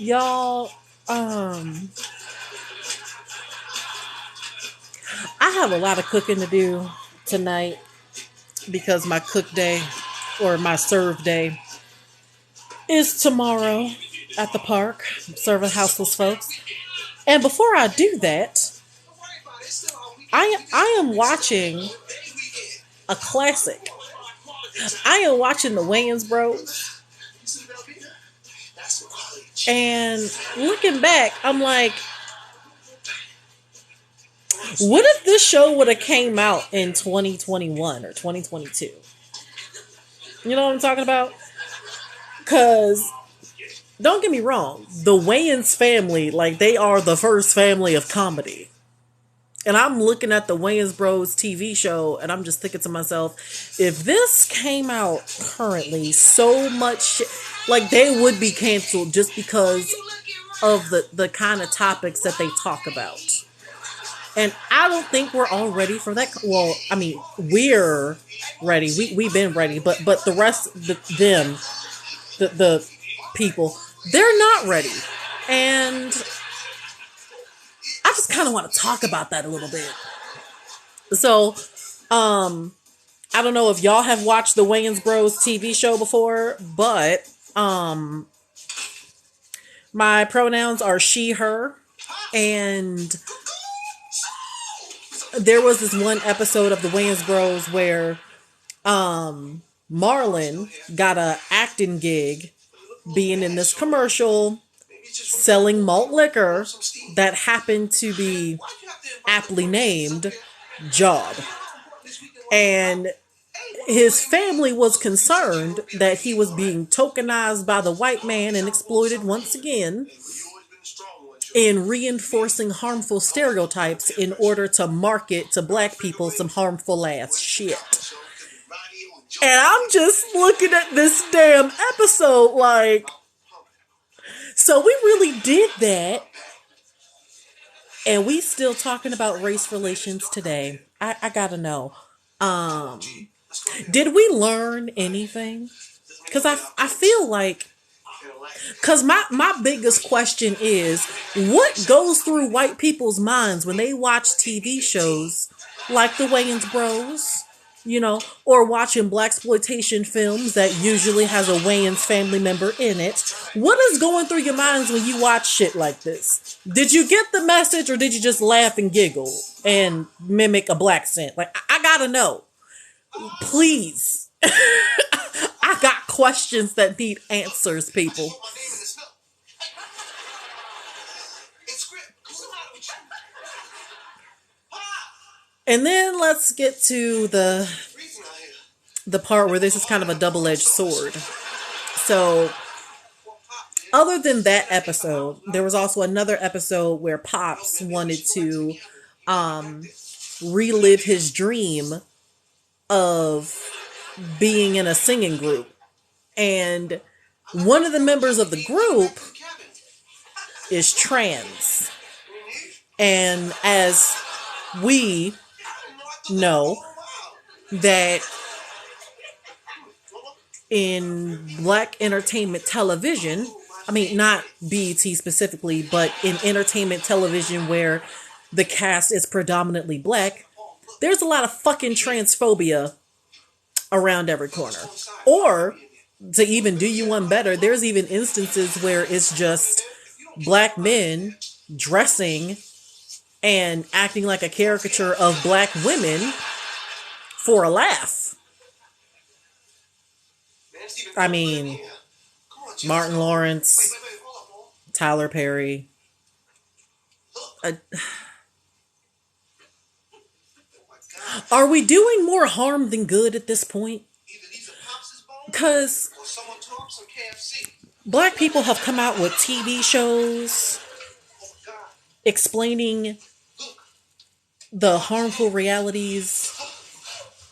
Y'all, I have a lot of cooking to do tonight because my cook day or my serve day is tomorrow at the park, serving houseless folks. And before I do that, I am watching a classic. I am watching the Wayans Bros. And looking back, I'm like, what if this show would have came out in 2021 or 2022? You know what I'm talking about? Because don't get me wrong, the Wayans family, like they are the first family of comedy. And I'm looking at the Wayans Bros TV show and I'm just thinking to myself, if this came out currently, so much shit, like they would be canceled just because of the kind of topics that they talk about. And I don't think we're all ready for that. Well, I mean, we're ready. We've been ready, but the rest, the people, they're not ready. And I just kind of want to talk about that a little bit. So, I don't know if y'all have watched the Wayans Bros TV show before, but my pronouns are she, her, and there was this one episode of the Wayans Bros where Marlon got a acting gig being in this commercial selling malt liquor that happened to be aptly named Job. And his family was concerned that he was being tokenized by the white man and exploited once again in reinforcing harmful stereotypes in order to market to black people some harmful ass shit. And I'm just looking at this damn episode like, so we really did that. And we still talking about race relations today. I gotta know. Did we learn anything? Because I feel like, because my biggest question is, what goes through white people's minds when they watch TV shows like the Wayans Bros, you know, or watching blaxploitation films that usually has a Wayans family member in it? What is going through your minds when you watch shit like this? Did you get the message, or did you just laugh and giggle and mimic a black scent? Like, I gotta know. Please. I got questions that need answers, people. And then let's get to the part where this is kind of a double-edged sword. So, other than that episode, there was also another episode where Pops wanted to relive his dream of being in a singing group. And one of the members of the group is trans. And as we know, that in black entertainment television, I mean, not BET specifically, but in entertainment television where the cast is predominantly black, there's a lot of fucking transphobia around every corner. Or, to even do you one better, there's even instances where it's just black men dressing and acting like a caricature of black women for a laugh. I mean, Martin Lawrence, Tyler Perry. Are we doing more harm than good at this point? Because black people have come out with TV shows explaining the harmful realities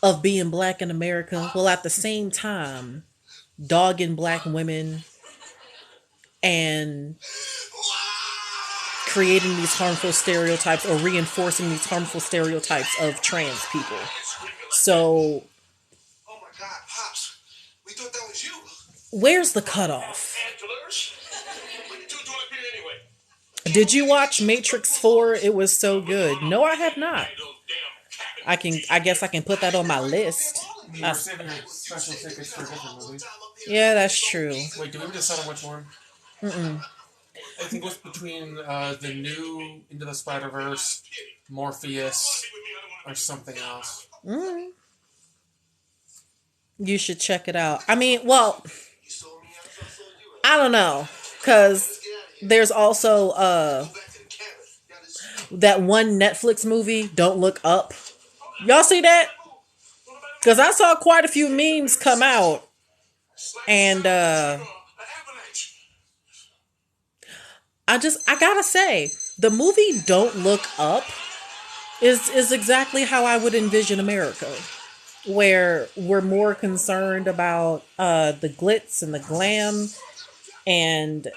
of being black in America, while at the same time dogging black women and creating these harmful stereotypes or reinforcing these harmful stereotypes of trans people. So, where's the cutoff? Did you watch Matrix 4? It was so good. No, I have not. I guess I can put that on my list. You were saving your special tickets for a different movie. Yeah, that's true. Wait, do we decide on which one? Mm-mm. I think it was between the new Into the Spider-Verse, Morpheus, or something else. Mm. You should check it out. I mean, well, I don't know, because there's also that one Netflix movie, Don't Look Up. Y'all see that? Because I saw quite a few memes come out, and I gotta say, the movie Don't Look Up is exactly how I would envision America, where we're more concerned about the glitz and the glam and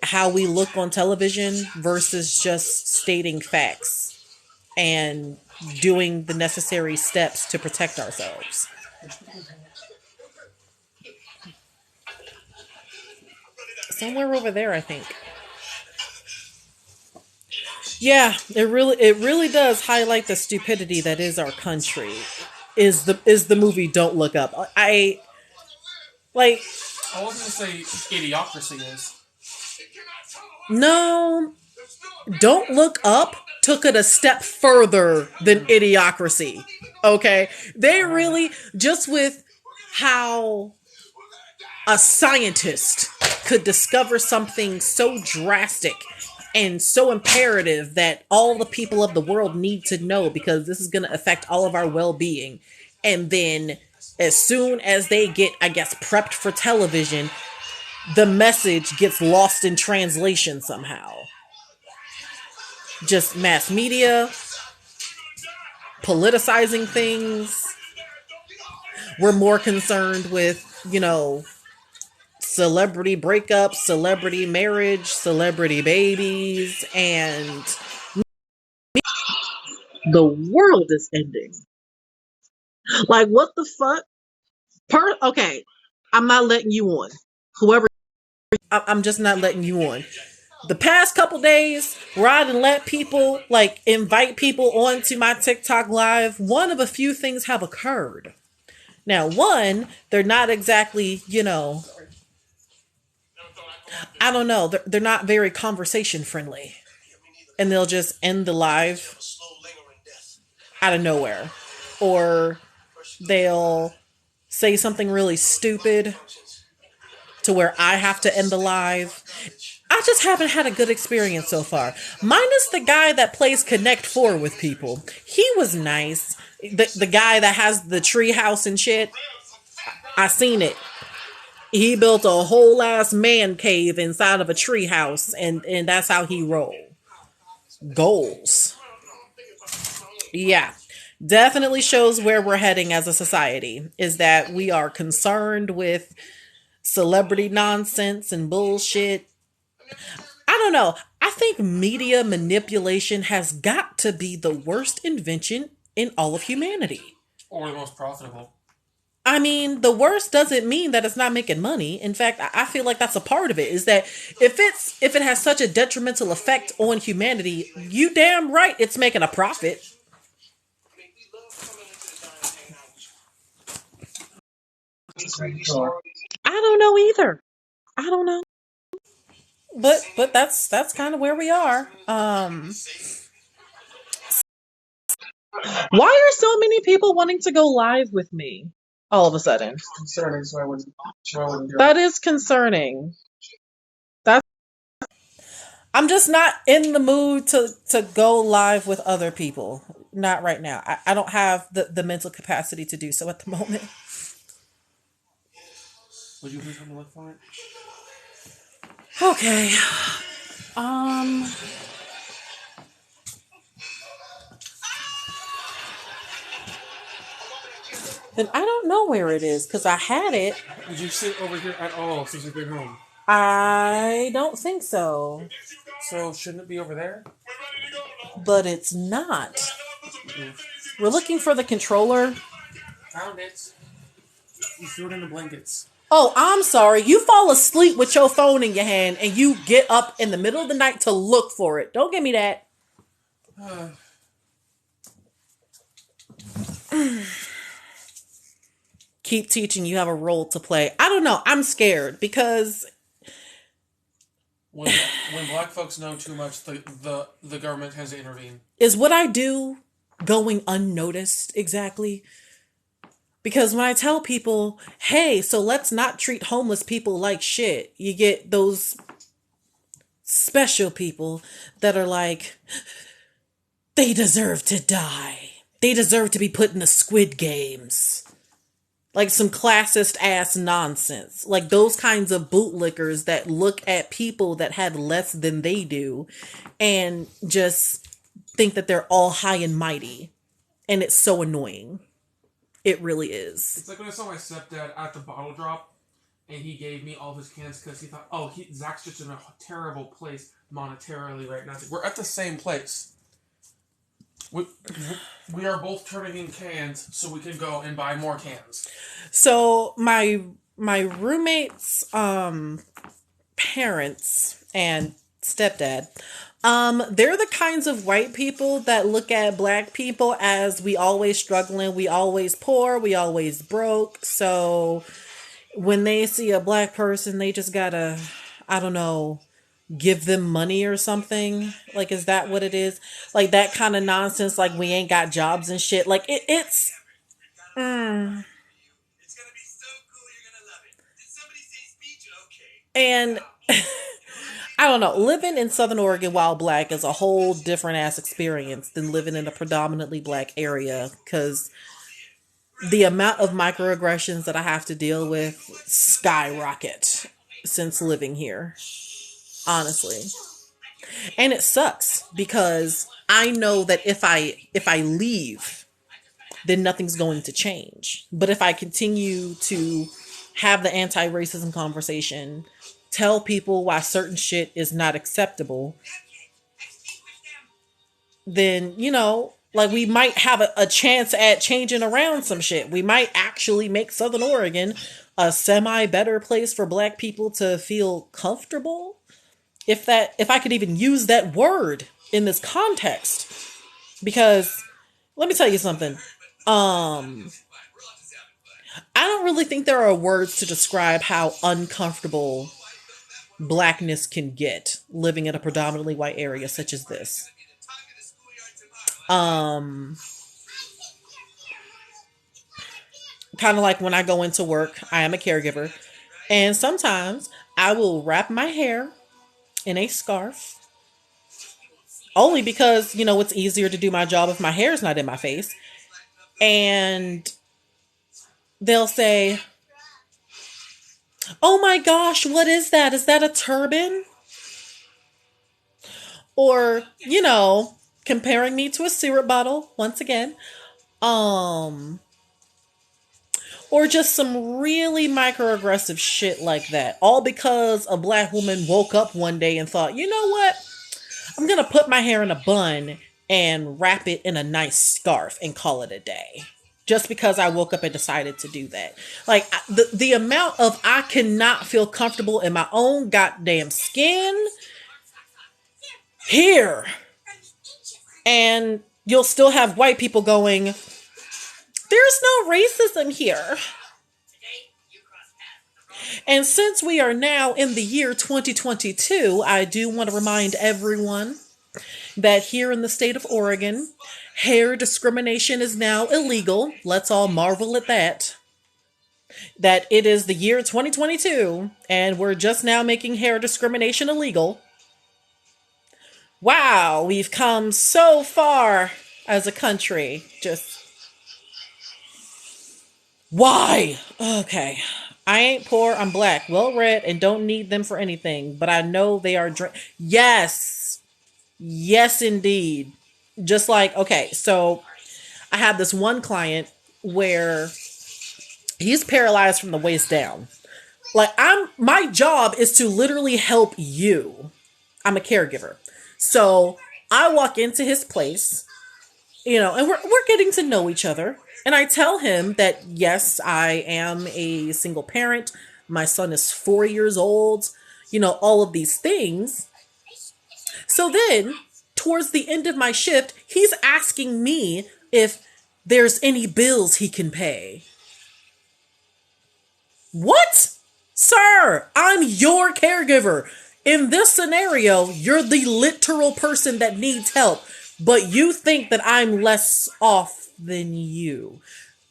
how we look on television versus just stating facts and doing the necessary steps to protect ourselves. Somewhere over there, I think. Yeah, it really does highlight the stupidity that is our country. Is the movie Don't Look Up. I like I wasn't going to say Idiocracy is. no, Don't Look Up took it a step further than Idiocracy. Okay? They really, just with how a scientist could discover something so drastic and so imperative that all the people of the world need to know because this is going to affect all of our well-being. And then as soon as they get, I guess, prepped for television, the message gets lost in translation somehow. Just mass media politicizing things. We're more concerned with, celebrity breakups, celebrity marriage, celebrity babies, and the world is ending. Like, what the fuck? Okay, I'm not letting you on. Whoever, I'm just not letting you on. The past couple days where I didn't let people, invite people onto my TikTok live, one of a few things have occurred. Now, one, they're not exactly, I don't know, they're not very conversation friendly. And they'll just end the live out of nowhere. Or they'll say something really stupid to where I have to end the live. I just haven't had a good experience so far. Minus the guy that plays Connect 4 with people. He was nice. The guy that has the tree house and shit. I seen it. He built a whole ass man cave inside of a tree house, and that's how he rolled. Goals. Yeah. Definitely shows where we're heading as a society, is that we are concerned with celebrity nonsense and bullshit. I don't know. I think media manipulation has got to be the worst invention in all of humanity. Or the most profitable. I mean, the worst doesn't mean that it's not making money. In fact, I feel like that's a part of it, is that if it has such a detrimental effect on humanity, you damn right it's making a profit. I don't know either. I don't know. But that's kind of where we are. Why are so many people wanting to go live with me all of a sudden? Concerning, so I wouldn't do That is concerning. That's I'm just not in the mood to go live with other people. Not right now. I don't have the mental capacity to do so at the moment. Would you please have a look for it? Okay. Then I don't know where it is because I had it. Did you sit over here at all since you've been home? I don't think so. So shouldn't it be over there? But it's not. We're looking for the controller. Found it. You threw it in the blankets. Oh, I'm sorry. You fall asleep with your phone in your hand and you get up in the middle of the night to look for it. Don't give me that. Keep teaching. You have a role to play. I don't know. I'm scared because when black folks know too much, the government has to intervene. is what I do going unnoticed exactly? Because when I tell people, hey, so let's not treat homeless people like shit, you get those special people that are like, they deserve to die. They deserve to be put in the Squid Games. Like some classist ass nonsense. Like those kinds of bootlickers that look at people that have less than they do and just think that they're all high and mighty. And it's so annoying. It really is. It's like when I saw my stepdad at the bottle drop, and he gave me all his cans because he thought, oh, Zach's just in a terrible place monetarily right now. We're at the same place. We are both turning in cans so we can go and buy more cans. So my roommate's parents and stepdad, they're the kinds of white people that look at black people as we always struggling, we always poor, we always broke. So when they see a black person, they just gotta, I don't know, give them money or something. Like, is that what it is? Like that kind of nonsense. Like we ain't got jobs and shit. Like it's. It's gonna be so cool. You're gonna love it. Did somebody say speech? Okay. And I don't know, living in Southern Oregon while black is a whole different ass experience than living in a predominantly black area, because the amount of microaggressions that I have to deal with skyrocket since living here, honestly. And it sucks because I know that if I leave, then nothing's going to change. But if I continue to have the anti-racism conversation, tell people why certain shit is not acceptable, then, you know, like we might have a chance at changing around some shit. We might actually make Southern Oregon a semi-better place for black people to feel comfortable. If I could even use that word in this context. Because let me tell you something. I don't really think there are words to describe how uncomfortable blackness can get living in a predominantly white area such as this. Kind of like when I go into work, I am a caregiver, and sometimes I will wrap my hair in a scarf, only because, you know, it's easier to do my job if my hair is not in my face. And they'll say, oh my gosh, what is that? Is that a turban? Or, you know, comparing me to a syrup bottle once again. Or just some really microaggressive shit like that. All because a black woman woke up one day and thought, you know what? I'm going to put my hair in a bun and wrap it in a nice scarf and call it a day. Just because I woke up and decided to do that. Like, the amount of I cannot feel comfortable in my own goddamn skin here. And you'll still have white people going, there's no racism here. And since we are now in the year 2022, I do want to remind everyone that here in the state of Oregon, hair discrimination is now illegal. Let's all marvel at that. That it is the year 2022 and we're just now making hair discrimination illegal. Wow, we've come so far as a country. Just why? Okay. I ain't poor, I'm black, well-read, and don't need them for anything. But I know they are... Yes. Yes, indeed. Just like, okay, so I have this one client where he's paralyzed from the waist down. Like, my job is to literally help you. I'm a caregiver. So I walk into his place, you know, and we're getting to know each other. And I tell him that, yes, I am a single parent. My son is 4 years old. All of these things. So then, towards the end of my shift, he's asking me if there's any bills he can pay. What? Sir, I'm your caregiver. In this scenario, you're the literal person that needs help, but you think that I'm less off than you.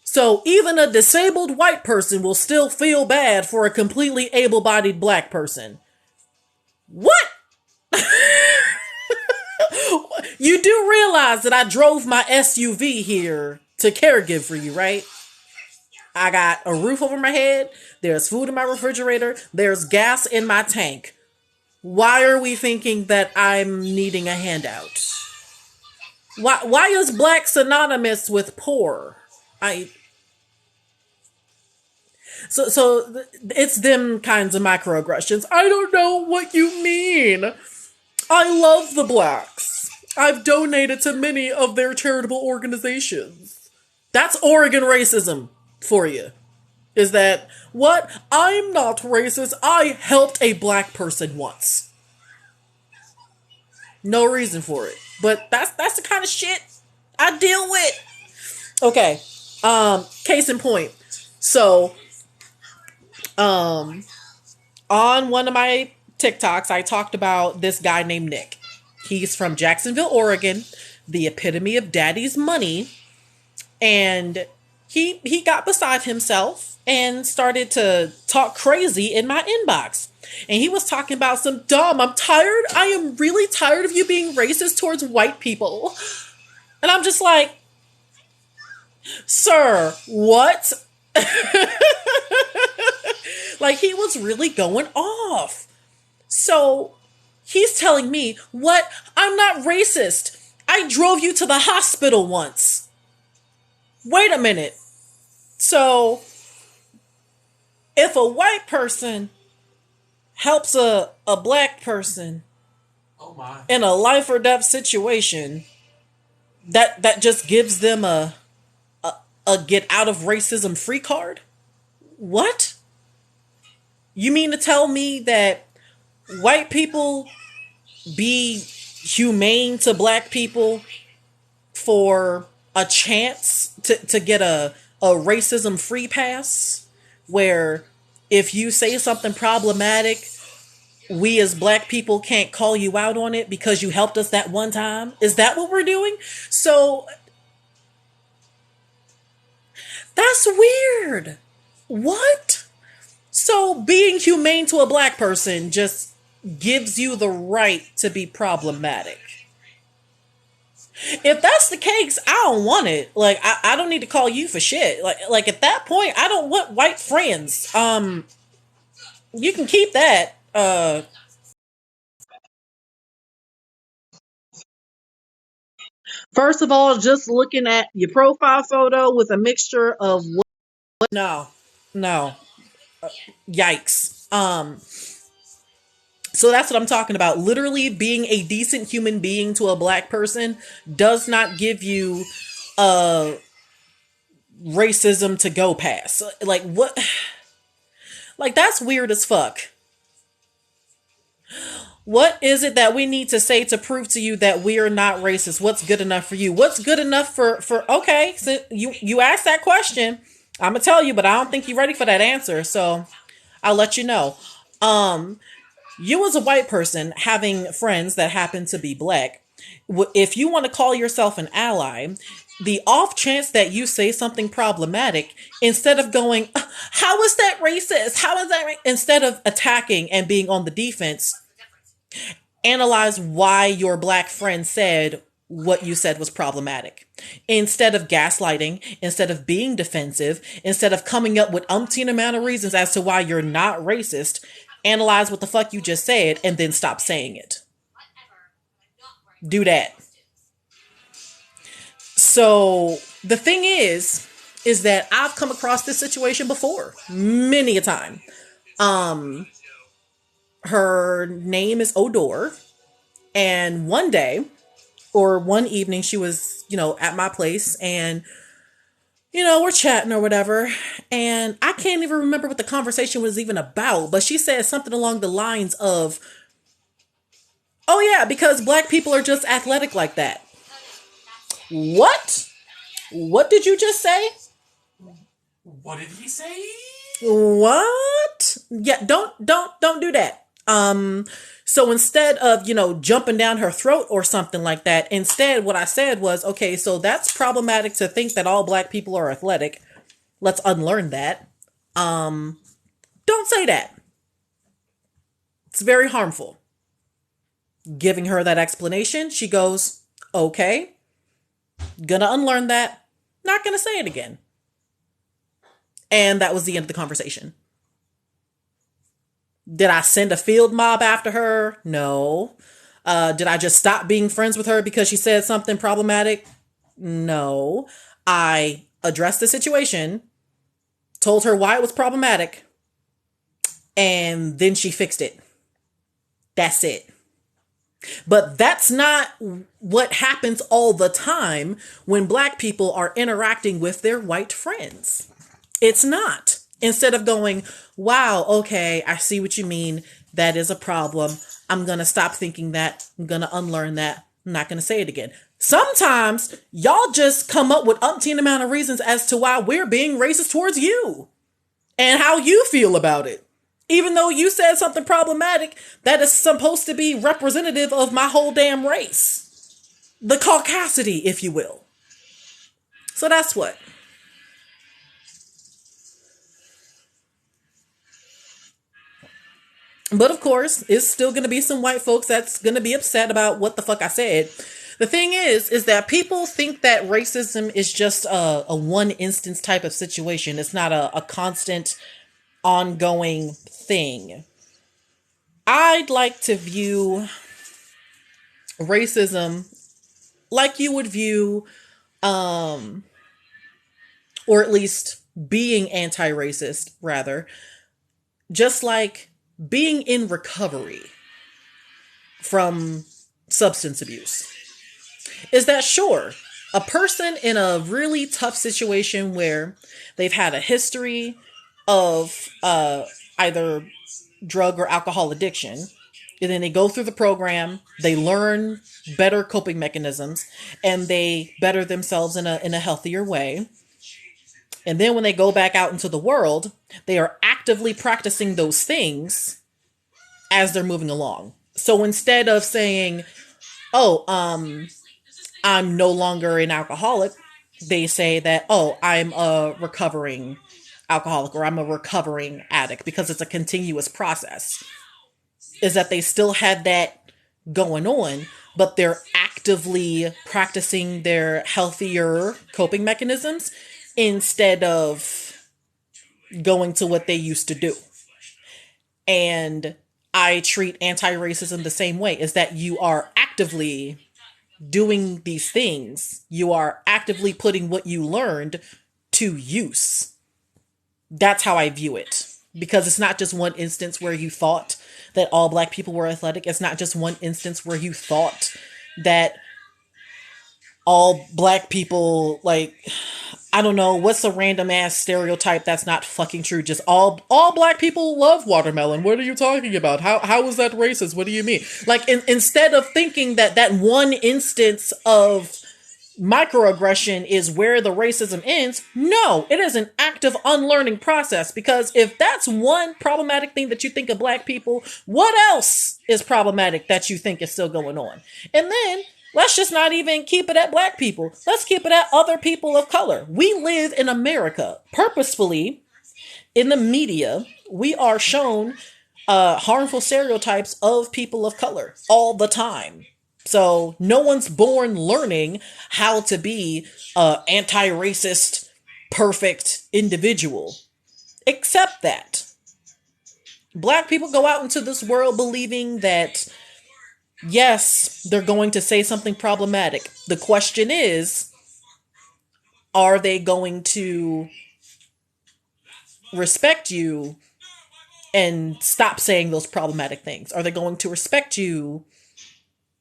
So even a disabled white person will still feel bad for a completely able-bodied black person. What? You do realize that I drove my SUV here to caregive for you, right? I got a roof over my head. There's food in my refrigerator. There's gas in my tank. Why are we thinking that I'm needing a handout? Why is black synonymous with poor? So it's them kinds of microaggressions. I don't know what you mean. I love the blacks. I've donated to many of their charitable organizations. That's Oregon racism for you. Is that what? I'm not racist. I helped a black person once. No reason for it. But that's the kind of shit I deal with. Okay. Case in point. So, on one of my TikToks, I talked about this guy named Nick. He's from Jacksonville, Oregon, the epitome of daddy's money. And he got beside himself and started to talk crazy in my inbox. And he was talking about some dumb, I am really tired of you being racist towards white people. And I'm just like, sir, what? Like, he was really going off. So he's telling me, what? I'm not racist. I drove you to the hospital once. Wait a minute. So if a white person helps a black person Oh my. in a life or death situation, that just gives them a get out of racism free card? What? You mean to tell me that white people be humane to black people for a chance to get a racism free pass, where if you say something problematic, we as black people can't call you out on it because you helped us that one time? Is that what we're doing? So that's weird. What? So being humane to a black person just gives you the right to be problematic. If that's the case, I don't want it. Like, I don't need to call you for shit. Like at that point, I don't want white friends. You can keep that. First of all, just looking at your profile photo with a mixture of no, no, yikes. So that's what I'm talking about. Literally, being a decent human being to a black person does not give you racism to go past. Like, what? Like, that's weird as fuck. What is it that we need to say to prove to you that we are not racist? What's good enough for you? What's good enough for okay, so you asked that question. I'm gonna tell you, but I don't think you're ready for that answer, so I'll let you know. You as a white person having friends that happen to be black, if you want to call yourself an ally, the off chance that you say something problematic, instead of going, how is that racist? How is that instead of attacking and being on the defense, analyze why your black friend said what you said was problematic. Instead of gaslighting, instead of being defensive, instead of coming up with umpteen amount of reasons as to why you're not racist, analyze what the fuck you just said and then stop saying it. Do that. So the thing is that I've come across this situation before, many a time. Her name is Odor, and one day or one evening she was, at my place, and we're chatting or whatever, and I can't even remember what the conversation was even about, but she said something along the lines of, oh yeah, because black people are just athletic like that. What? What did you just say? What did he say? What? Yeah, don't do that. So instead of, jumping down her throat or something like that, instead what I said was, okay, so that's problematic to think that all black people are athletic. Let's unlearn that. Don't say that. It's very harmful. Giving her that explanation, she goes, okay, gonna unlearn that, not gonna say it again. And that was the end of the conversation. Did I send a field mob after her? No. Did I just stop being friends with her because she said something problematic? No. I addressed the situation, told her why it was problematic, and then she fixed it. That's it. But that's not what happens all the time when black people are interacting with their white friends. It's not. Instead of going, wow, okay, I see what you mean. That is a problem. I'm going to stop thinking that. I'm going to unlearn that. I'm not going to say it again. Sometimes y'all just come up with umpteen amount of reasons as to why we're being racist towards you and how you feel about it. Even though you said something problematic that is supposed to be representative of my whole damn race. The caucasity, if you will. So that's what. But of course, it's still going to be some white folks that's going to be upset about what the fuck I said. The thing is that people think that racism is just a one instance type of situation. It's not a constant, ongoing thing. I'd like to view racism like you would view, or at least being anti-racist, rather, just like being in recovery from substance abuse. Is that sure? A person in a really tough situation where they've had a history of either drug or alcohol addiction, and then they go through the program, they learn better coping mechanisms, and they better themselves in a healthier way. And then when they go back out into the world, they are actively practicing those things as they're moving along. So instead of saying, oh, I'm no longer an alcoholic, they say that, oh, I'm a recovering alcoholic or I'm a recovering addict, because it's a continuous process. Is that they still had that going on, but they're actively practicing their healthier coping mechanisms instead of going to what they used to do. And I treat anti-racism the same way, is that you are actively doing these things. You are actively putting what you learned to use. That's how I view it. Because it's not just one instance where you thought that all black people were athletic. It's not just one instance where you thought that all black people, like, I don't know, what's a random ass stereotype that's not fucking true? Just all black people love watermelon. What are you talking about? How is that racist? What do you mean? Like, instead of thinking that one instance of microaggression is where the racism ends, no, it is an active unlearning process. Because if that's one problematic thing that you think of black people, what else is problematic that you think is still going on? And then let's just not even keep it at black people. Let's keep it at other people of color. We live in America. Purposefully, in the media, we are shown harmful stereotypes of people of color all the time. So no one's born learning how to be an anti-racist, perfect individual. Except that black people go out into this world believing that, yes, they're going to say something problematic. The question is, are they going to respect you and stop saying those problematic things? Are they going to respect you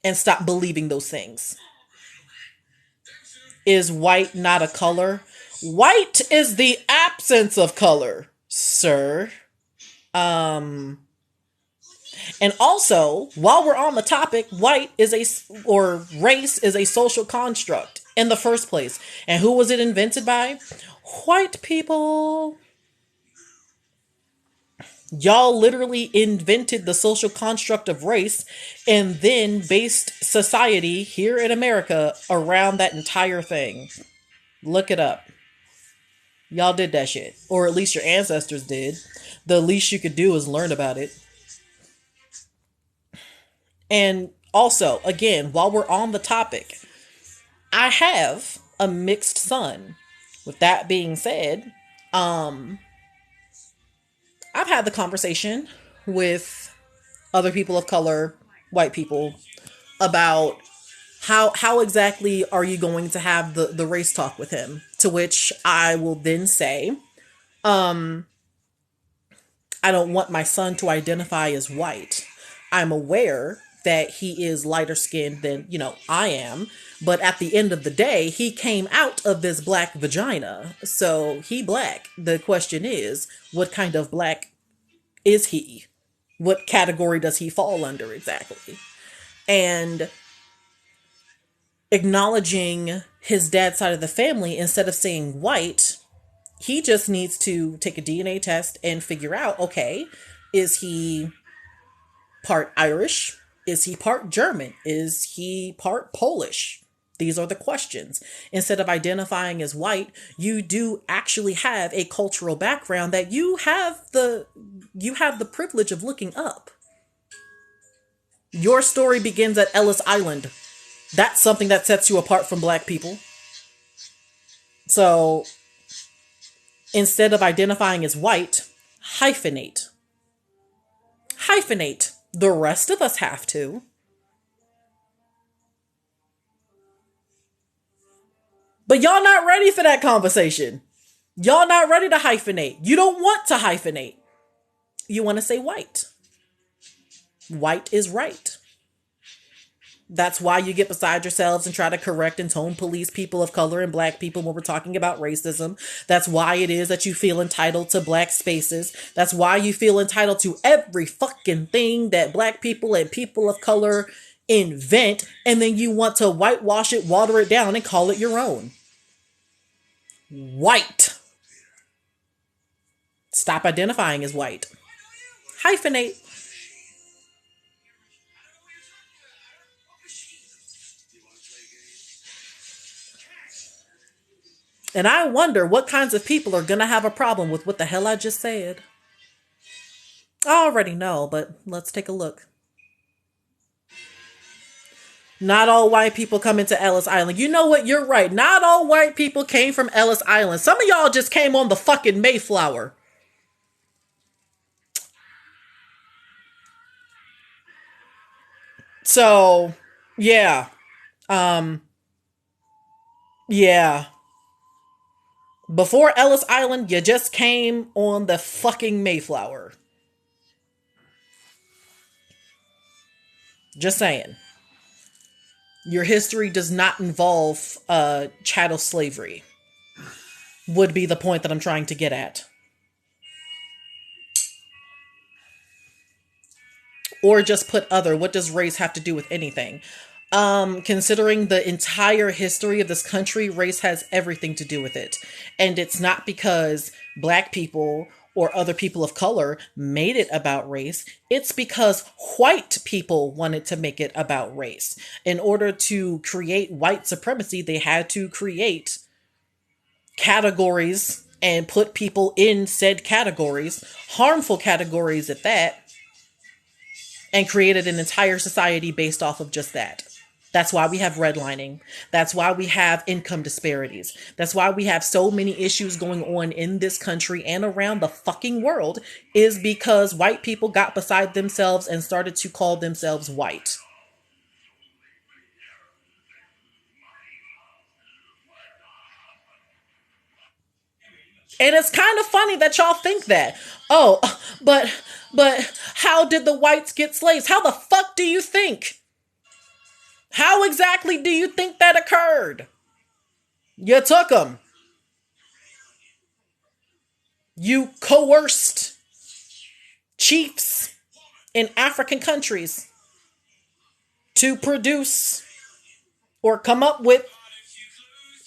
and stop believing those things? Is white not a color? White is the absence of color, sir. And also, while we're on the topic, race is a social construct in the first place. And who was it invented by? White people. Y'all literally invented the social construct of race and then based society here in America around that entire thing. Look it up. Y'all did that shit. Or at least your ancestors did. The least you could do is learn about it. And also, again, while we're on the topic, I have a mixed son. With that being said, I've had the conversation with other people of color, white people, about how exactly are you going to have the race talk with him? To which I will then say, I don't want my son to identify as white. I'm aware that he is lighter skinned than, I am. But at the end of the day, he came out of this black vagina. So he black. The question is, what kind of black is he? What category does he fall under exactly? And acknowledging his dad's side of the family, instead of saying white, he just needs to take a DNA test and figure out, okay, is he part Irish? Is he part German? Is he part Polish? These are the questions. Instead of identifying as white, you do actually have a cultural background that you have the privilege of looking up. Your story begins at Ellis Island. That's something that sets you apart from black people. So instead of identifying as white, hyphenate. Hyphenate. The rest of us have to. But y'all not ready for that conversation. Y'all not ready to hyphenate. You don't want to hyphenate. You want to say white. White is right. That's why you get beside yourselves and try to correct and tone police people of color and black people when we're talking about racism. That's why it is that you feel entitled to black spaces. That's why you feel entitled to every fucking thing that black people and people of color invent. And then you want to whitewash it, water it down, and call it your own. White. Stop identifying as white. Hyphenate. And I wonder what kinds of people are going to have a problem with what the hell I just said. I already know, but let's take a look. Not all white people come into Ellis Island. You know what? You're right. Not all white people came from Ellis Island. Some of y'all just came on the fucking Mayflower. So, yeah. Yeah. Before Ellis Island, you just came on the fucking Mayflower. Just saying. Your history does not involve chattel slavery. Would be the point that I'm trying to get at. Or just put other. What does race have to do with anything? Considering the entire history of this country, race has everything to do with it. And it's not because black people or other people of color made it about race. It's because white people wanted to make it about race. In order to create white supremacy, they had to create categories and put people in said categories, harmful categories at that, and created an entire society based off of just that. That's why we have redlining. That's why we have income disparities. That's why we have so many issues going on in this country and around the fucking world, is because white people got beside themselves and started to call themselves white. And it's kind of funny that y'all think that. Oh, but how did the whites get slaves? How the fuck do you think? How exactly do you think that occurred? You took them. You coerced chiefs in African countries to produce or come up with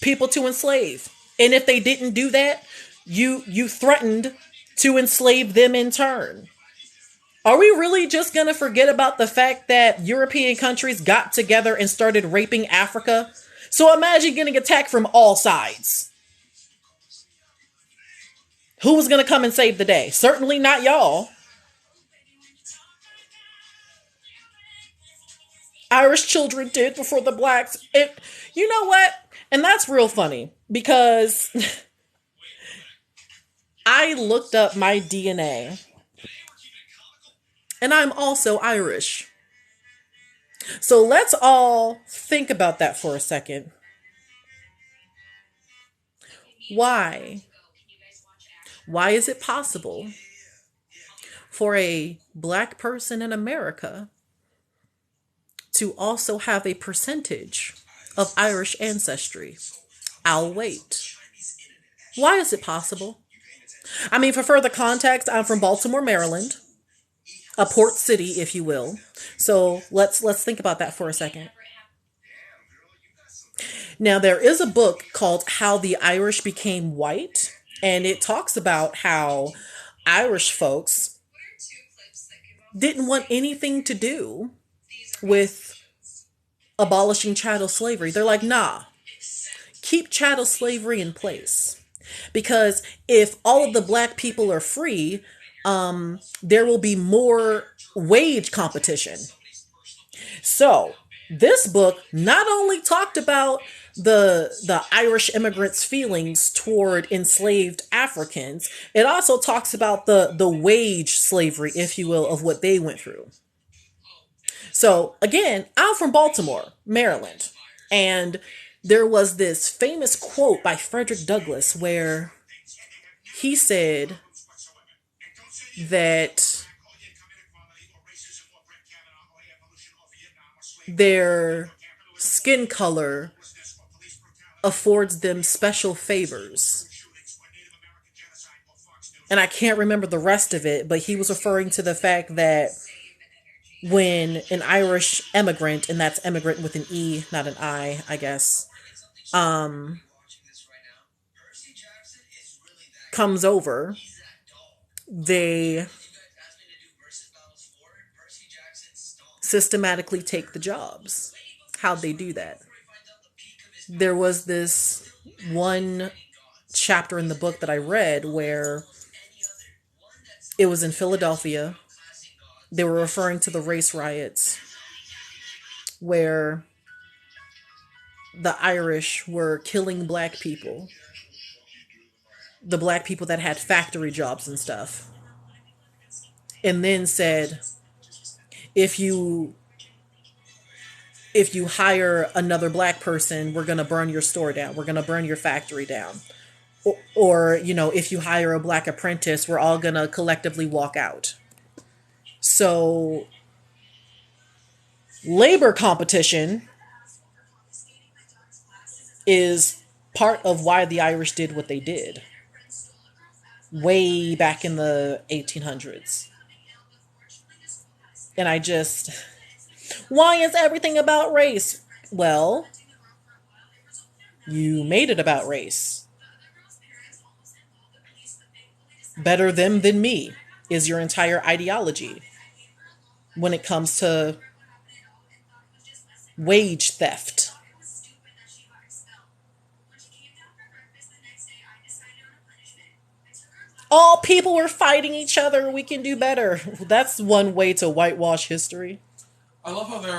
people to enslave. And if they didn't do that, you threatened to enslave them in turn. Are we really just going to forget about the fact that European countries got together and started raping Africa? So imagine getting attacked from all sides. Who was going to come and save the day? Certainly not y'all. Irish children did before the blacks. You know what? And that's real funny because I looked up my DNA and I'm also Irish. So let's all think about that for a second. Why? Why is it possible for a black person in America to also have a percentage of Irish ancestry? I'll wait. Why is it possible? I mean, for further context, I'm from Baltimore, Maryland, a port city, if you will. So let's think about that for a second. Now, there is a book called How the Irish Became White, and it talks about how Irish folks didn't want anything to do with abolishing chattel slavery. They're like, nah, keep chattel slavery in place. Because if all of the black people are free, there will be more wage competition. So this book not only talked about the Irish immigrants' feelings toward enslaved Africans, it also talks about the wage slavery, if you will, of what they went through. So again, I'm from Baltimore, Maryland, and there was this famous quote by Frederick Douglass where he said that their skin color affords them special favors. And I can't remember the rest of it, but he was referring to the fact that when an Irish immigrant, and that's immigrant with an E, not an I guess, comes over, they systematically take the jobs. How'd they do that? There was this one chapter in the book that I read where it was in Philadelphia. They were referring to the race riots where the Irish were killing black people, the black people that had factory jobs and stuff, and then said, if you hire another black person, we're going to burn your store down. We're going to burn your factory down. Or, if you hire a black apprentice, we're all going to collectively walk out. So labor competition is part of why the Irish did what they did way back in the 1800s. And why is everything about race? Well, you made it about race. Better them than me is your entire ideology when it comes to wage theft. All people were fighting each other. We can do better. That's one way to whitewash history. I love how there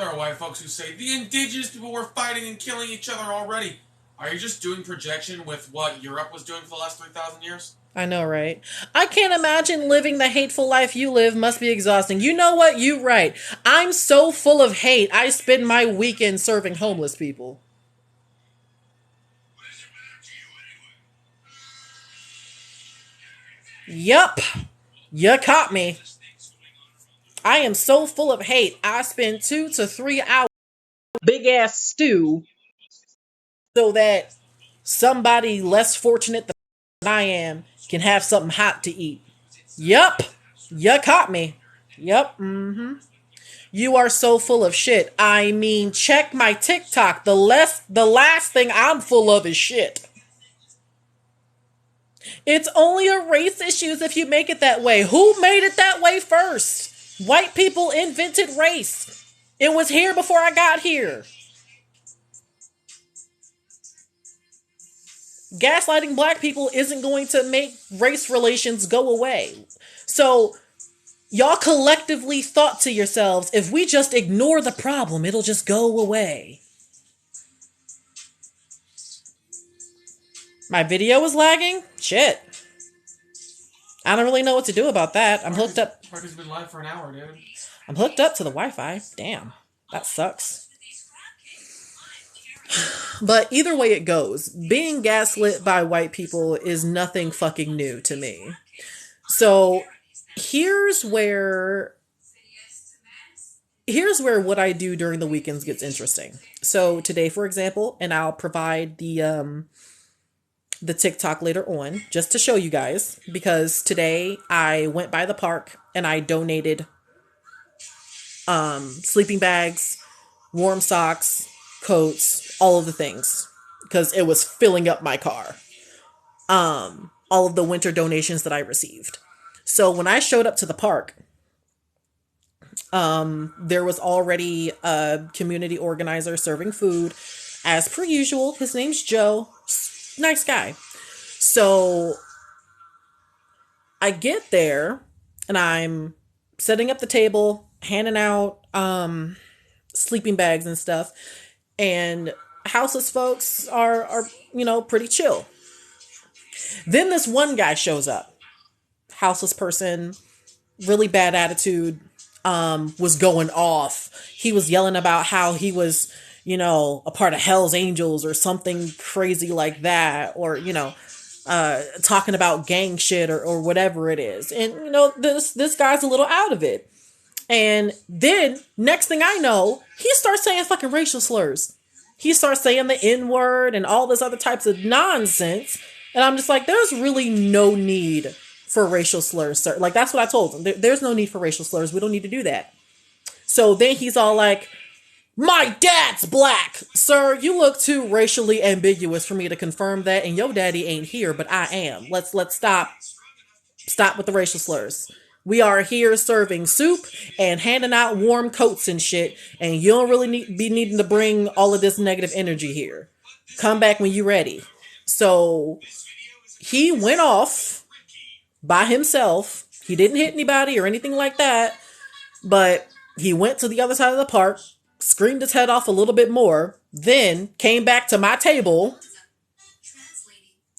are white folks who say the indigenous people were fighting and killing each other already. Are you just doing projection with what Europe was doing for the last 3,000 years? I know, right? I can't imagine living the hateful life you live. Must be exhausting. You know what? You right. I'm so full of hate. I spend my weekend serving homeless people. Yup. You caught me. I am so full of hate. I spend 2 to 3 hours big ass stew so that somebody less fortunate I am can have something hot to eat. Yup. You caught me. Yup. You are so full of shit. I mean, check my TikTok. The last thing I'm full of is shit. It's only a race issues if you make it that way. Who made it that way first? White people invented race. It was here before I got here. Gaslighting black people isn't going to make race relations go away. So, y'all collectively thought to yourselves, if we just ignore the problem, it'll just go away. My video is lagging? Shit. I don't really know what to do about that. I'm hooked up. Parker's been live for an hour, dude. I'm hooked up to the Wi-Fi. Damn. That sucks. But either way it goes, being gaslit by white people is nothing fucking new to me. So here's where what I do during the weekends gets interesting. So today, for example, and I'll provide the TikTok later on just to show you guys, because today I went by the park and I donated sleeping bags, warm socks, coats, all of the things, because it was filling up my car. All of the winter donations that I received. So when I showed up to the park, there was already a community organizer serving food, as per usual. His name's Joe. Nice guy. So I get there and I'm setting up the table, handing out sleeping bags and stuff, and houseless folks are pretty chill. Then this one guy shows up. Houseless person, really bad attitude, was going off. He was yelling about how he was, a part of Hell's Angels or something crazy like that, or, talking about gang shit or whatever it is. And, this guy's a little out of it. And then, next thing I know, he starts saying fucking racial slurs. He starts saying the N-word and all this other types of nonsense. And I'm just like, there's really no need for racial slurs, sir. Like, that's what I told him. There's no need for racial slurs. We don't need to do that. So then he's all like, my dad's black. Sir, you look too racially ambiguous for me to confirm that. And your daddy ain't here, but I am. Let's stop. Stop with the racial slurs. We are here serving soup and handing out warm coats and shit. And you don't really be needing to bring all of this negative energy here. Come back when you're ready. So he went off by himself. He didn't hit anybody or anything like that. But he went to the other side of the park, screamed his head off a little bit more, then came back to my table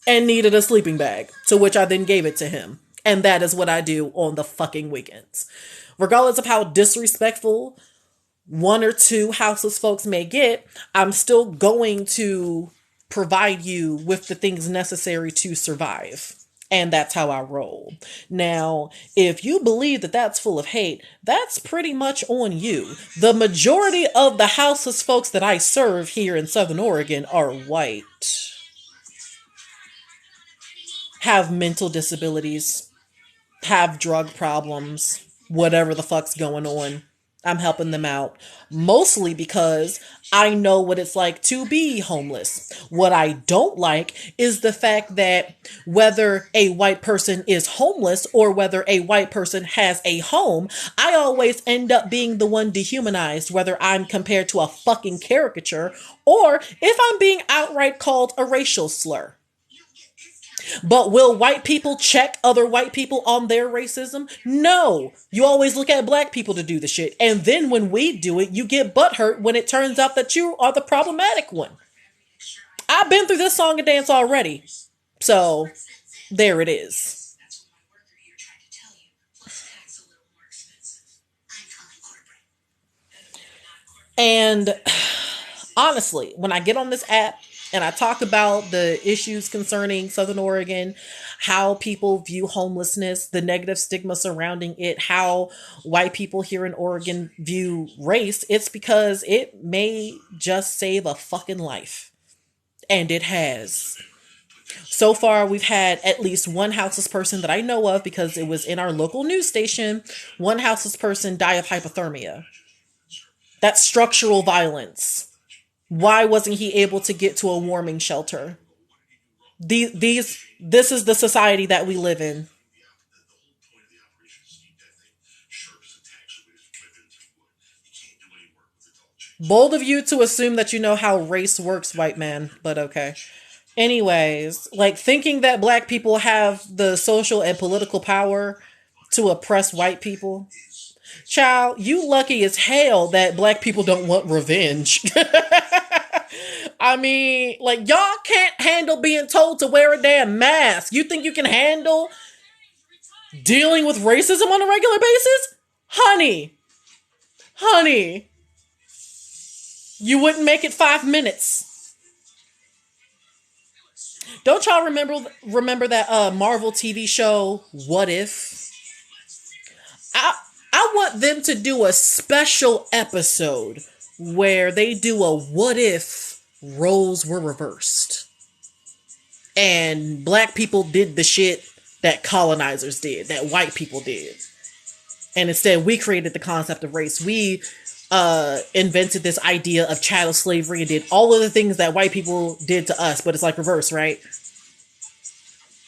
and needed a sleeping bag, to which I then gave it to him. And that is what I do on the fucking weekends. Regardless of how disrespectful one or two houseless folks may get, I'm still going to provide you with the things necessary to survive. And that's how I roll. Now, if you believe that that's full of hate, that's pretty much on you. The majority of the houseless folks that I serve here in Southern Oregon are white. Have mental disabilities. Have drug problems. Whatever the fuck's going on. I'm helping them out. Mostly because I know what it's like to be homeless. What I don't like is the fact that whether a white person is homeless or whether a white person has a home, I always end up being the one dehumanized, whether I'm compared to a fucking caricature or if I'm being outright called a racial slur. But will white people check other white people on their racism? No. You always look at black people to do the shit. And then when we do it, you get butthurt when it turns out that you are the problematic one. I've been through this song and dance already. So, there it is. And honestly, when I get on this app, and I talk about the issues concerning Southern Oregon, how people view homelessness, the negative stigma surrounding it, how white people here in Oregon view race. It's because it may just save a fucking life. And it has. So far, we've had at least one houseless person that I know of, because it was in our local news station. One houseless person die of hypothermia. That's structural violence. Why wasn't he able to get to a warming shelter? This is the society that we live in. Bold of you to assume that you know how race works, white man, but okay. Anyways, like, thinking that black people have the social and political power to oppress white people. Child, you lucky as hell that black people don't want revenge. I mean, like, y'all can't handle being told to wear a damn mask. You think you can handle dealing with racism on a regular basis? Honey, you wouldn't make it 5 minutes. Don't y'all remember that Marvel TV show, What If? I want them to do a special episode where they do a what if roles were reversed. And black people did the shit that colonizers did, that white people did. And instead, we created the concept of race. We invented this idea of chattel slavery and did all of the things that white people did to us, but it's like reverse, right?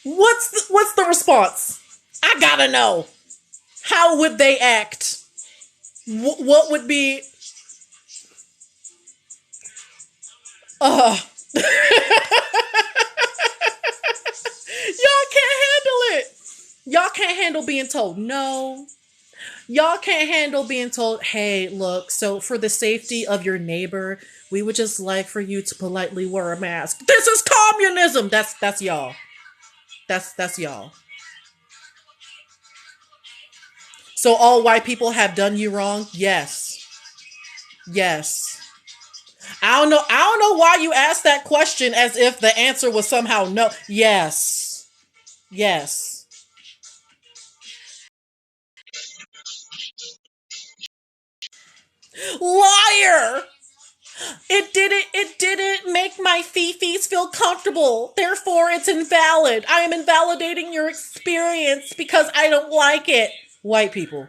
What's the response? I gotta know. How would they act? What would be? Y'all can't handle it. Y'all can't handle being told no. Y'all can't handle being told, hey, look, so for the safety of your neighbor, we would just like for you to politely wear a mask. This is communism. That's y'all. That's y'all. So all white people have done you wrong? Yes. I don't know why you asked that question as if the answer was somehow no. Yes. Liar! It didn't make my fifis feel comfortable. Therefore, it's invalid. I am invalidating your experience because I don't like it. White people.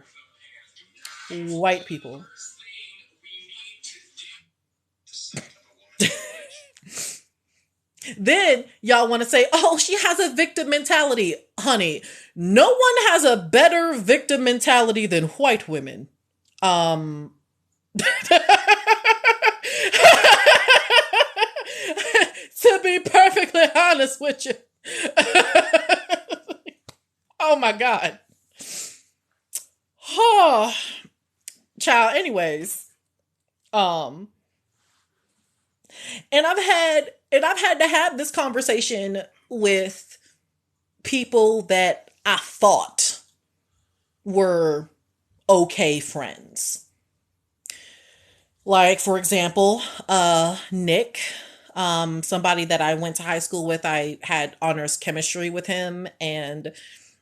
Then y'all want to say, oh, she has a victim mentality. Honey, no one has a better victim mentality than white women. To be perfectly honest with you. Oh my God. Oh, child, anyways. And I've had to have this conversation with people that I thought were okay friends. Like, for example, Nick, somebody that I went to high school with. I had honors chemistry with him, and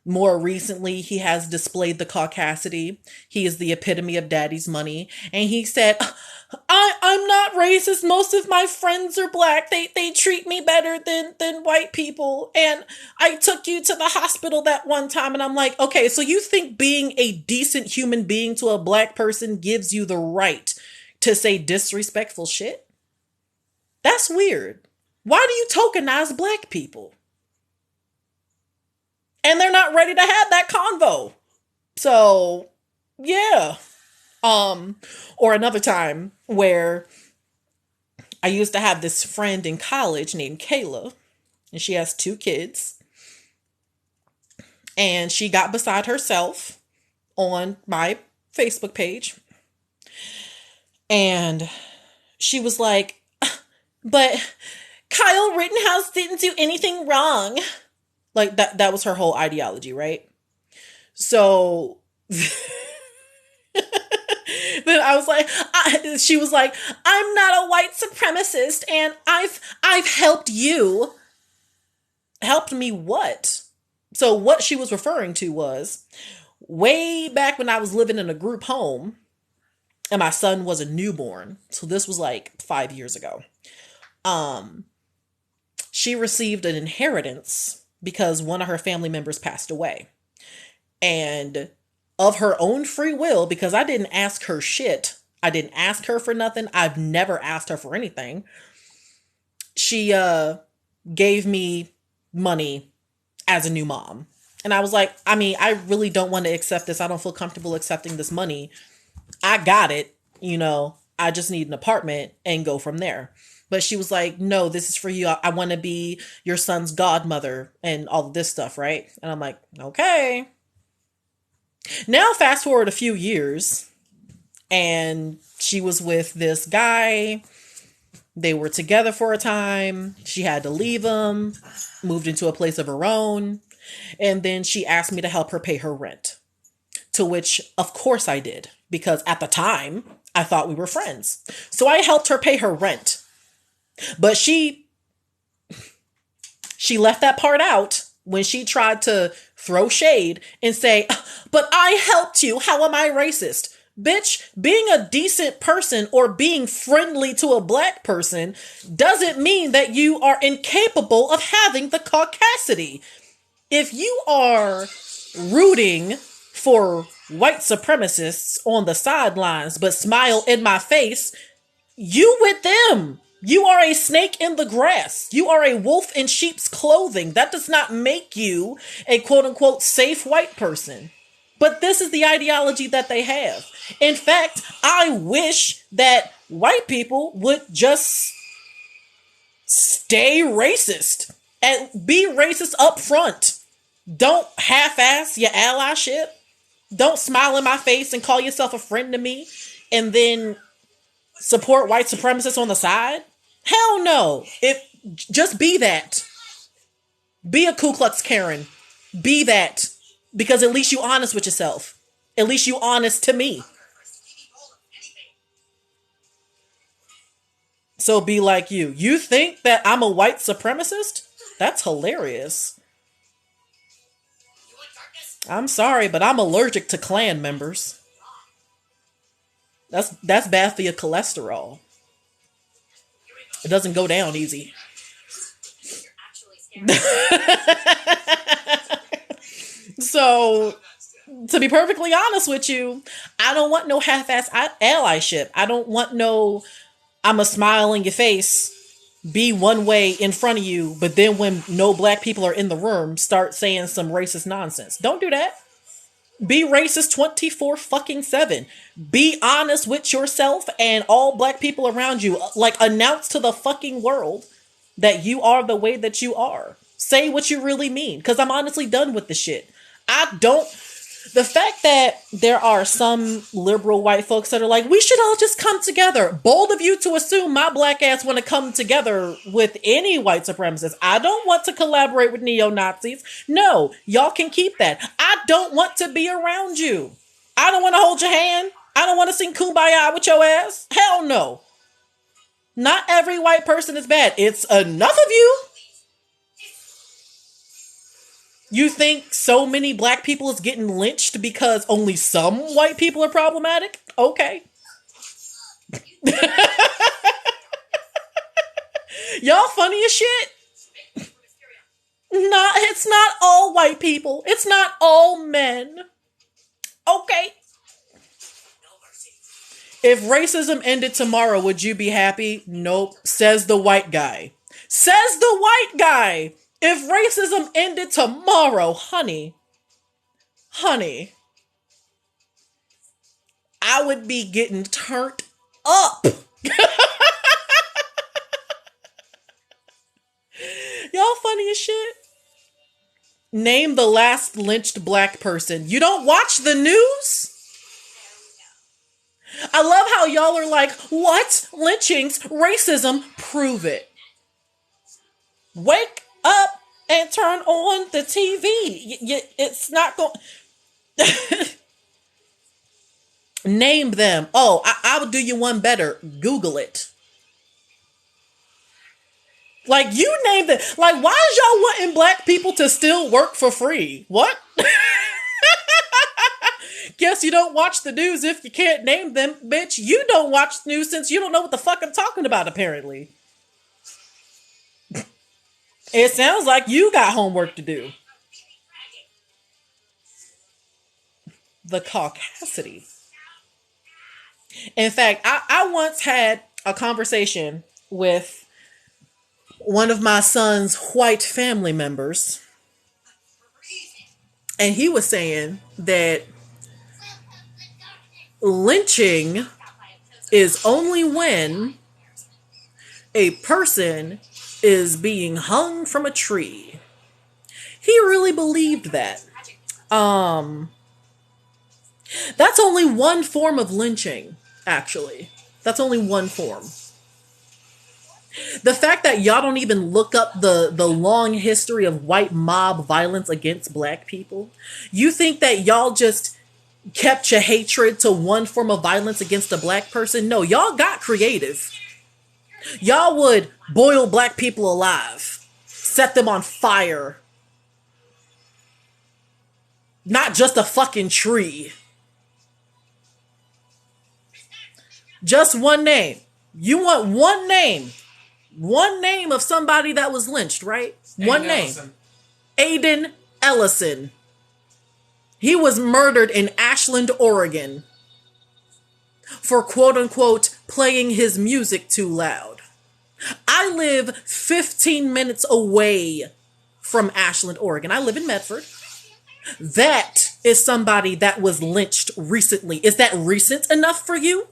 more recently, he has displayed the caucasity. He is the epitome of daddy's money. And he said, I'm not racist. Most of my friends are black. They treat me better than white people. And I took you to the hospital that one time. And I'm like, okay, so you think being a decent human being to a black person gives you the right to say disrespectful shit? That's weird. Why do you tokenize black people? And they're not ready to have that convo. So, yeah. Or another time where I used to have this friend in college named Kayla, and she has 2 kids. And she got beside herself on my Facebook page. And she was like, but Kyle Rittenhouse didn't do anything wrong. Like, that was her whole ideology, right? So then I was like, she was like, I'm not a white supremacist, and I've helped you. Helped me what? So what she was referring to was, way back when I was living in a group home, and my son was a newborn. So this was like 5 years ago. she received an inheritance because one of her family members passed away. And of her own free will, because I didn't ask her shit, I didn't ask her for nothing, I've never asked her for anything, she gave me money as a new mom. And I was like, I mean, I really don't want to accept this. I don't feel comfortable accepting this money. I got it, you know, I just need an apartment and go from there. But she was like, no, this is for you. I want to be your son's godmother and all of this stuff, right? And I'm like, okay. Now, fast forward a few years, and she was with this guy. They were together for a time. She had to leave him, moved into a place of her own. And then she asked me to help her pay her rent. To which, of course, I did. Because at the time, I thought we were friends. So I helped her pay her rent. But she left that part out when she tried to throw shade and say, but I helped you. How am I racist? Bitch, being a decent person or being friendly to a black person doesn't mean that you are incapable of having the caucasity. If you are rooting for white supremacists on the sidelines but smile in my face, you with them. You are a snake in the grass. You are a wolf in sheep's clothing. That does not make you a quote unquote safe white person. But this is the ideology that they have. In fact, I wish that white people would just stay racist and be racist up front. Don't half-ass your allyship. Don't smile in my face and call yourself a friend to me and then support white supremacists on the side. Hell no. Just be that. Be a Ku Klux Karen. Be that. Because at least you honest with yourself. At least you honest to me. So be like you. You think that I'm a white supremacist? That's hilarious. I'm sorry, but I'm allergic to Klan members. That's bad for your cholesterol. It doesn't go down easy. So, to be perfectly honest with you, I don't want no half-ass allyship. I don't want no, I'm a smile in your face, be one way in front of you, but then when no black people are in the room, start saying some racist nonsense. Don't do that. Be racist 24/7. Be honest with yourself and all black people around you. Like, announce to the fucking world that you are the way that you are. Say what you really mean. Because I'm honestly done with the shit. The fact that there are some liberal white folks that are like, we should all just come together. Bold of you to assume my black ass want to come together with any white supremacists. I don't want to collaborate with neo-Nazis. No, y'all can keep that. I don't want to be around you. I don't want to hold your hand. I don't want to sing Kumbaya with your ass. Hell no. Not every white person is bad. It's enough of you. You think so many black people is getting lynched because only some white people are problematic? Okay. Y'all funny as shit. It's not all white people. It's not all men. Okay. If racism ended tomorrow, would you be happy? Nope. Says the white guy. Says the white guy. If racism ended tomorrow, honey, I would be getting turned up. Y'all funny as shit. Name the last lynched black person. You don't watch the news? I love how y'all are like, what? Lynchings, racism, prove it. Wake up and turn on the TV. It's not going. Name them. Oh, I will do you one better. Google it. Like, you named it. Like, why is y'all wanting black people to still work for free? What? Guess you don't watch the news if you can't name them. Bitch, you don't watch the news since you don't know what the fuck I'm talking about, apparently. It sounds like you got homework to do. The caucasity. In fact, I once had a conversation with one of my son's white family members, and he was saying that lynching is only when a person is being hung from a tree. He really believed that. That's only one form of lynching, actually. That's only one form. The fact that y'all don't even look up the long history of white mob violence against black people, you think that y'all just kept your hatred to one form of violence against a black person? No, y'all got creative. Y'all would boil black people alive, set them on fire. Not just a fucking tree. Just one name. You want one name. One name of somebody that was lynched, right? One name. Ellison. Aiden Ellison. He was murdered in Ashland, Oregon for quote unquote playing his music too loud. I live 15 minutes away from Ashland, Oregon. I live in Medford. That is somebody that was lynched recently. Is that recent enough for you?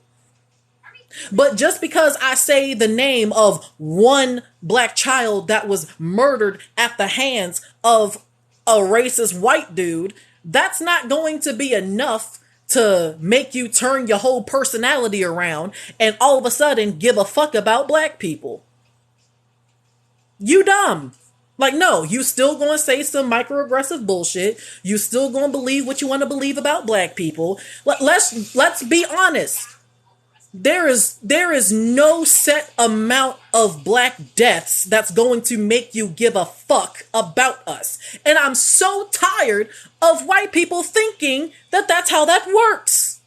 But just because I say the name of one black child that was murdered at the hands of a racist white dude, that's not going to be enough to make you turn your whole personality around and all of a sudden give a fuck about black people. You dumb. Like, no, you still gonna say some microaggressive bullshit. You still gonna believe what you want to believe about black people. Let's be honest. There is no set amount of black deaths that's going to make you give a fuck about us. And I'm so tired of white people thinking that that's how that works.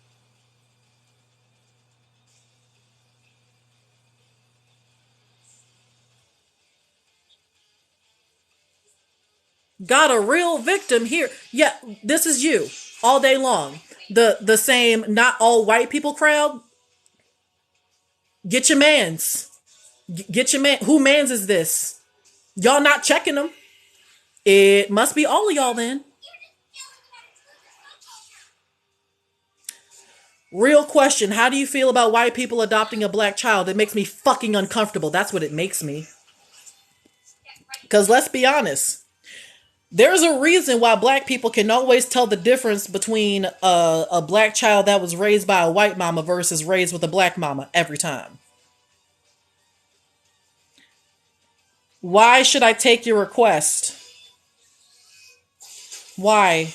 Got a real victim here. Yeah, this is you all day long. The same not all white people crowd. Get your mans. Get your man. Who mans is this? Y'all not checking them. It must be all of y'all then. Real question. How do you feel about white people adopting a black child? It makes me fucking uncomfortable. That's what it makes me. Because let's be honest. There's a reason why black people can always tell the difference between a black child that was raised by a white mama versus raised with a black mama every time. Why should I take your request? Why?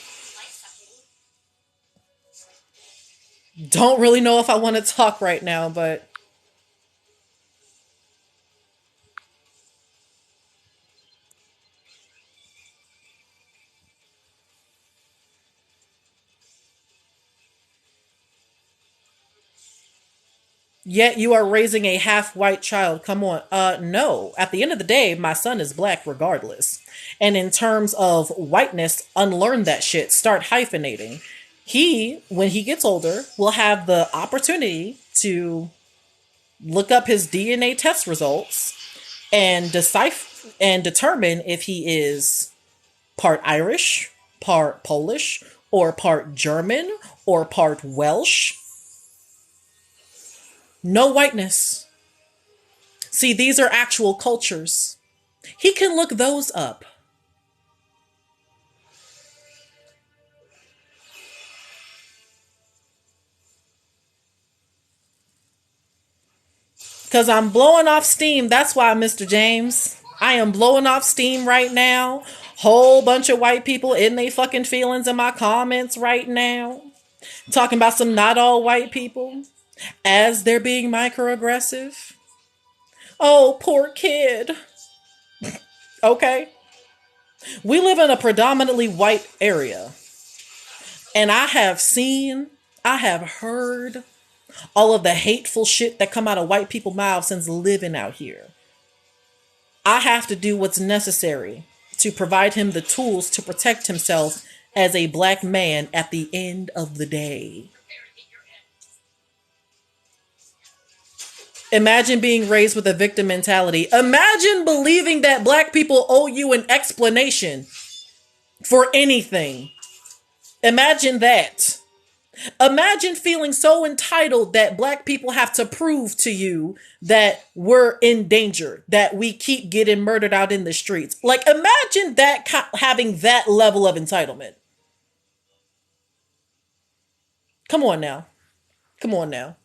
Don't really know if I want to talk right now, but... Yet you are raising a half-white child. Come on. No. At the end of the day, my son is black regardless. And in terms of whiteness, unlearn that shit. Start hyphenating. He, when he gets older, will have the opportunity to look up his DNA test results and decipher and determine if he is part Irish, part Polish, or part German, or part Welsh. No whiteness. See, these are actual cultures. He can look those up. Because I'm blowing off steam. That's why, Mr. James. I am blowing off steam right now. Whole bunch of white people in they fucking feelings in my comments right now. Talking about some not all white people. As they're being microaggressive. Oh, poor kid. Okay. We live in a predominantly white area. And I have heard all of the hateful shit that come out of white people's mouths since living out here. I have to do what's necessary to provide him the tools to protect himself as a black man at the end of the day. Imagine being raised with a victim mentality. Imagine believing that black people owe you an explanation for anything. Imagine that. Imagine feeling so entitled that black people have to prove to you that we're in danger, that we keep getting murdered out in the streets. Like, imagine that having that level of entitlement. Come on now. Come on now.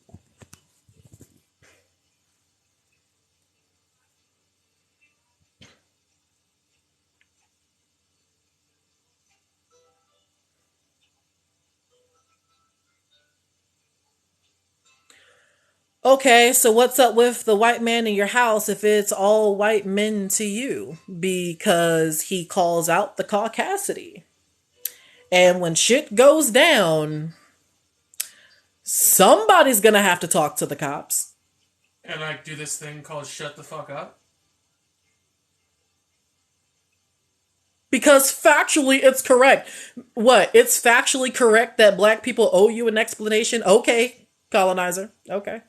Okay, so what's up with the white man in your house if it's all white men to you? Because he calls out the caucasity. And when shit goes down, somebody's gonna have to talk to the cops. And like do this thing called shut the fuck up. Because factually it's correct. What? It's factually correct that black people owe you an explanation? Okay, colonizer. Okay.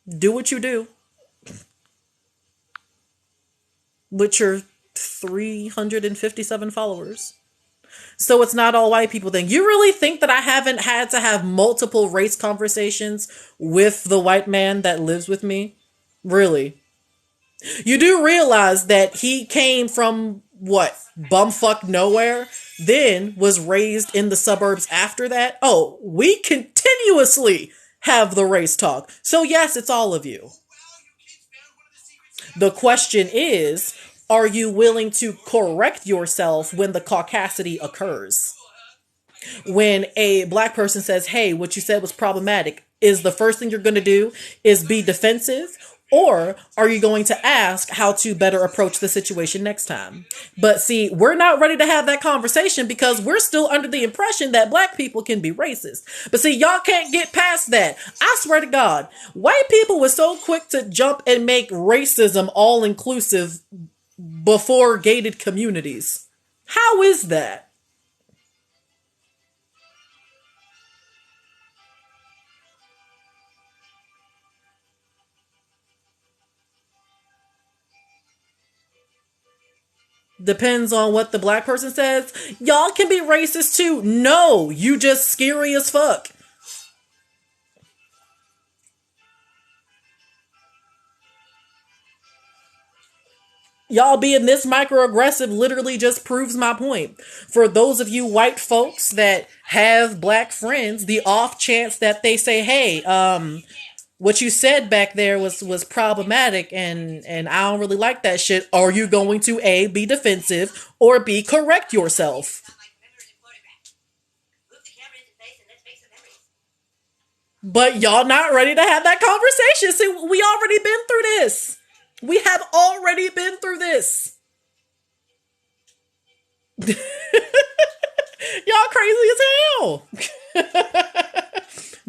Do what you do. With your 357 followers. So it's not all white people thing. You really think that I haven't had to have multiple race conversations with the white man that lives with me? Really? You do realize that he came from what? Bumfuck nowhere? Then was raised in the suburbs after that? Oh, we continuously have the race talk. So yes, it's all of you. The question is, are you willing to correct yourself when the caucasity occurs? When a black person says, hey, what you said was problematic, is the first thing you're going to do is be defensive? Or are you going to ask how to better approach the situation next time? But see, we're not ready to have that conversation because we're still under the impression that black people can be racist. But see, y'all can't get past that. I swear to God, white people were so quick to jump and make racism all inclusive before gated communities. How is that? Depends on what the black person says. Y'all can be racist too. No, you just scary as fuck. Y'all being this microaggressive literally just proves my point. For those of you white folks that have black friends, the off chance that they say, hey, what you said back there was problematic and I don't really like that shit. Are you going to A, be defensive, or B, correct yourself? But y'all not ready to have that conversation. See, we already been through this. We have already been through this. Y'all crazy as hell.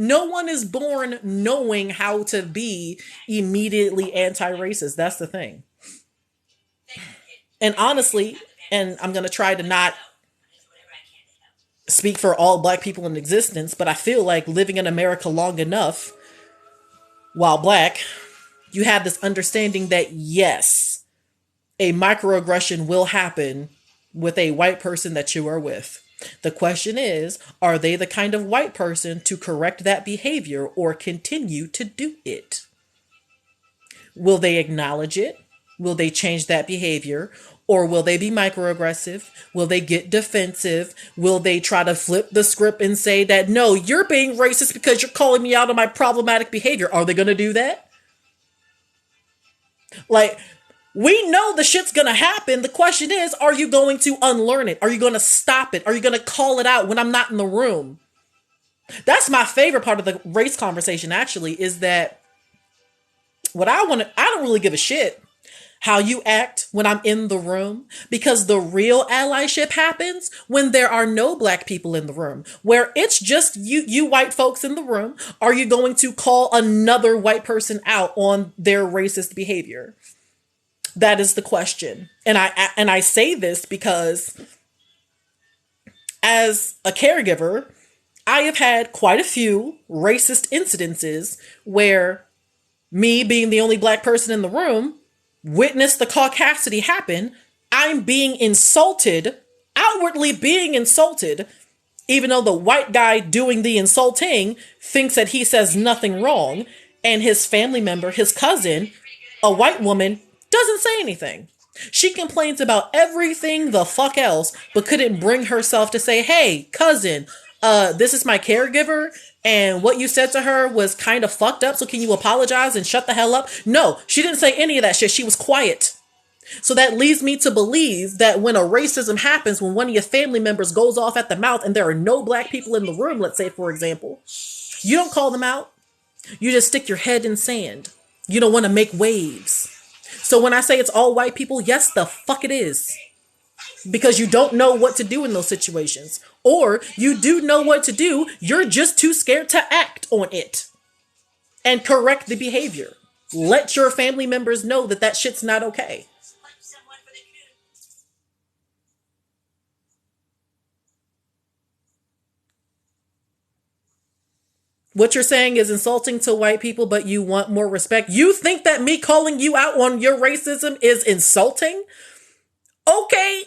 No one is born knowing how to be immediately anti-racist. That's the thing. And honestly, and I'm going to try to not speak for all black people in existence, but I feel like living in America long enough, while black, you have this understanding that yes, a microaggression will happen with a white person that you are with. The question is, are they the kind of white person to correct that behavior or continue to do it? Will they acknowledge it? Will they change that behavior? Or will they be microaggressive? Will they get defensive? Will they try to flip the script and say that, no, you're being racist because you're calling me out on my problematic behavior? Are they going to do that? Like, we know the shit's gonna happen. The question is, are you going to unlearn it? Are you going to stop it? Are you going to call it out when I'm not in the room? That's my favorite part of the race conversation, actually, is that I don't really give a shit how you act when I'm in the room, because the real allyship happens when there are no black people in the room, where it's just you white folks in the room. Are you going to call another white person out on their racist behavior? That is the question. And I say this because as a caregiver, I have had quite a few racist incidences where me being the only black person in the room witnessed the caucasity happen. I'm being insulted, outwardly being insulted, even though the white guy doing the insulting thinks that he says nothing wrong, and his family member, his cousin, a white woman, doesn't say anything. She complains about everything the fuck else, but couldn't bring herself to say, hey, cousin, this is my caregiver, and what you said to her was kind of fucked up, so can you apologize and shut the hell up? No, she didn't say any of that shit. She was quiet. So that leads me to believe that when a racism happens, when one of your family members goes off at the mouth and there are no black people in the room, let's say, for example, you don't call them out. You just stick your head in sand. You don't want to make waves. So when I say it's all white people, yes, the fuck it is. Because you don't know what to do in those situations. Or you do know what to do, you're just too scared to act on it and correct the behavior. Let your family members know that that shit's not okay. What you're saying is insulting to white people, but you want more respect. You think that me calling you out on your racism is insulting? Okay.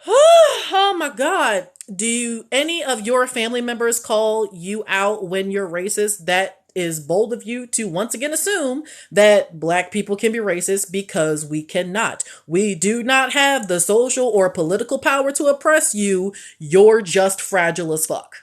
Oh my God. Do any of your family members call you out when you're racist? That is bold of you to once again assume that black people can be racist, because we cannot. We do not have the social or political power to oppress you. You're just fragile as fuck.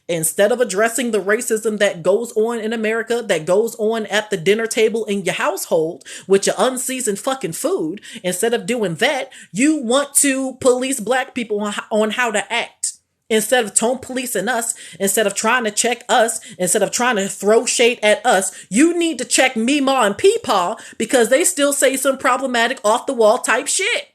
Instead of addressing the racism that goes on in America, that goes on at the dinner table in your household with your unseasoned fucking food, instead of doing that, you want to police black people on how to act. Instead of tone policing us, instead of trying to check us, instead of trying to throw shade at us, you need to check Meemaw and Peepaw, because they still say some problematic off the wall type shit.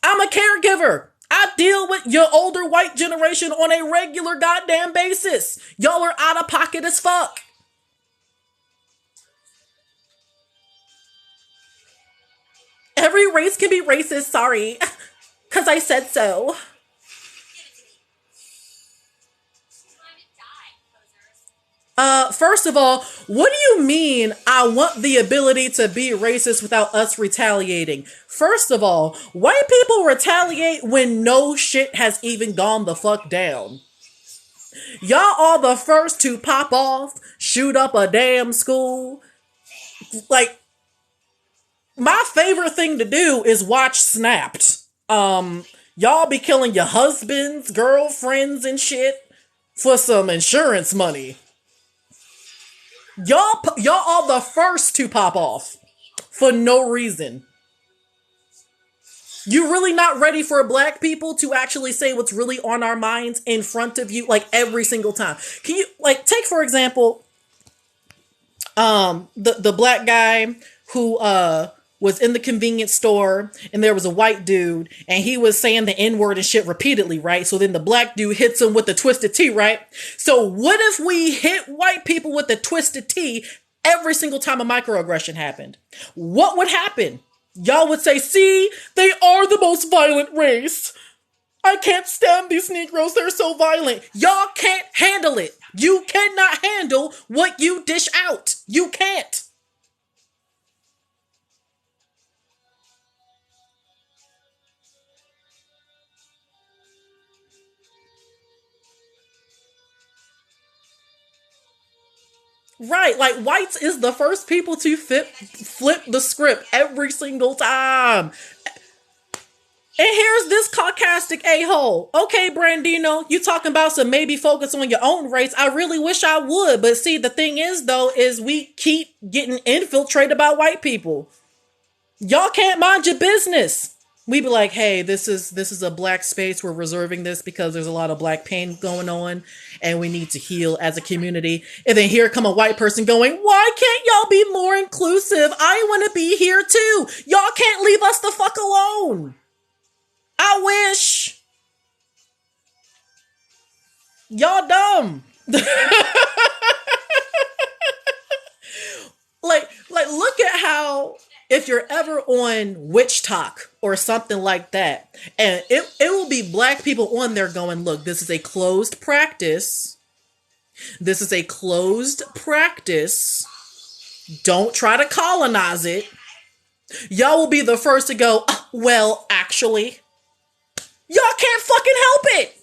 I'm a caregiver. I deal with your older white generation on a regular goddamn basis. Y'all are out of pocket as fuck. Every race can be racist, sorry. Because I said so. First of all, what do you mean I want the ability to be racist without us retaliating? First of all, white people retaliate when no shit has even gone the fuck down. Y'all are the first to pop off, shoot up a damn school. Like, my favorite thing to do is watch Snapped. Y'all be killing your husbands, girlfriends, and shit for some insurance money. Y'all are the first to pop off for no reason. You really not ready for black people to actually say what's really on our minds in front of you, like, every single time? Can you, like, take for example, the black guy who was in the convenience store, and there was a white dude, and he was saying the N-word and shit repeatedly, right? So then the black dude hits him with the twisted T, right? So what if we hit white people with the twisted T every single time a microaggression happened? What would happen? Y'all would say, see, they are the most violent race. I can't stand these Negroes, they're so violent. Y'all can't handle it. You cannot handle what you dish out. You can't. Right, like, whites is the first people to flip the script every single time. And here's this caucastic a-hole. Okay, Brandino, you talking about some maybe focus on your own race. I really wish I would. But see, the thing is, though, is we keep getting infiltrated by white people. Y'all can't mind your business. We be like, hey, this is a black space. We're reserving this because there's a lot of black pain going on and we need to heal as a community. And then here come a white person going, why can't y'all be more inclusive? I want to be here too. Y'all can't leave us the fuck alone. I wish. Y'all dumb. if you're ever on Witch Talk or something like that, and it will be black people on there going, look, this is a closed practice. This is a closed practice. Don't try to colonize it. Y'all will be the first to go, well, actually, y'all can't fucking help it.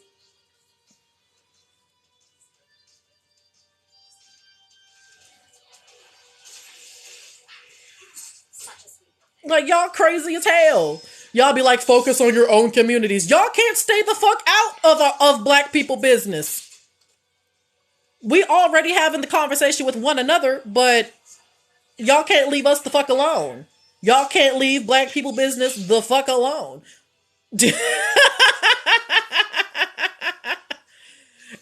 Like, y'all crazy as hell. Y'all be like, focus on your own communities. Y'all can't stay the fuck out of black people business. We already having the conversation with one another, but y'all can't leave us the fuck alone. Y'all can't leave black people business the fuck alone.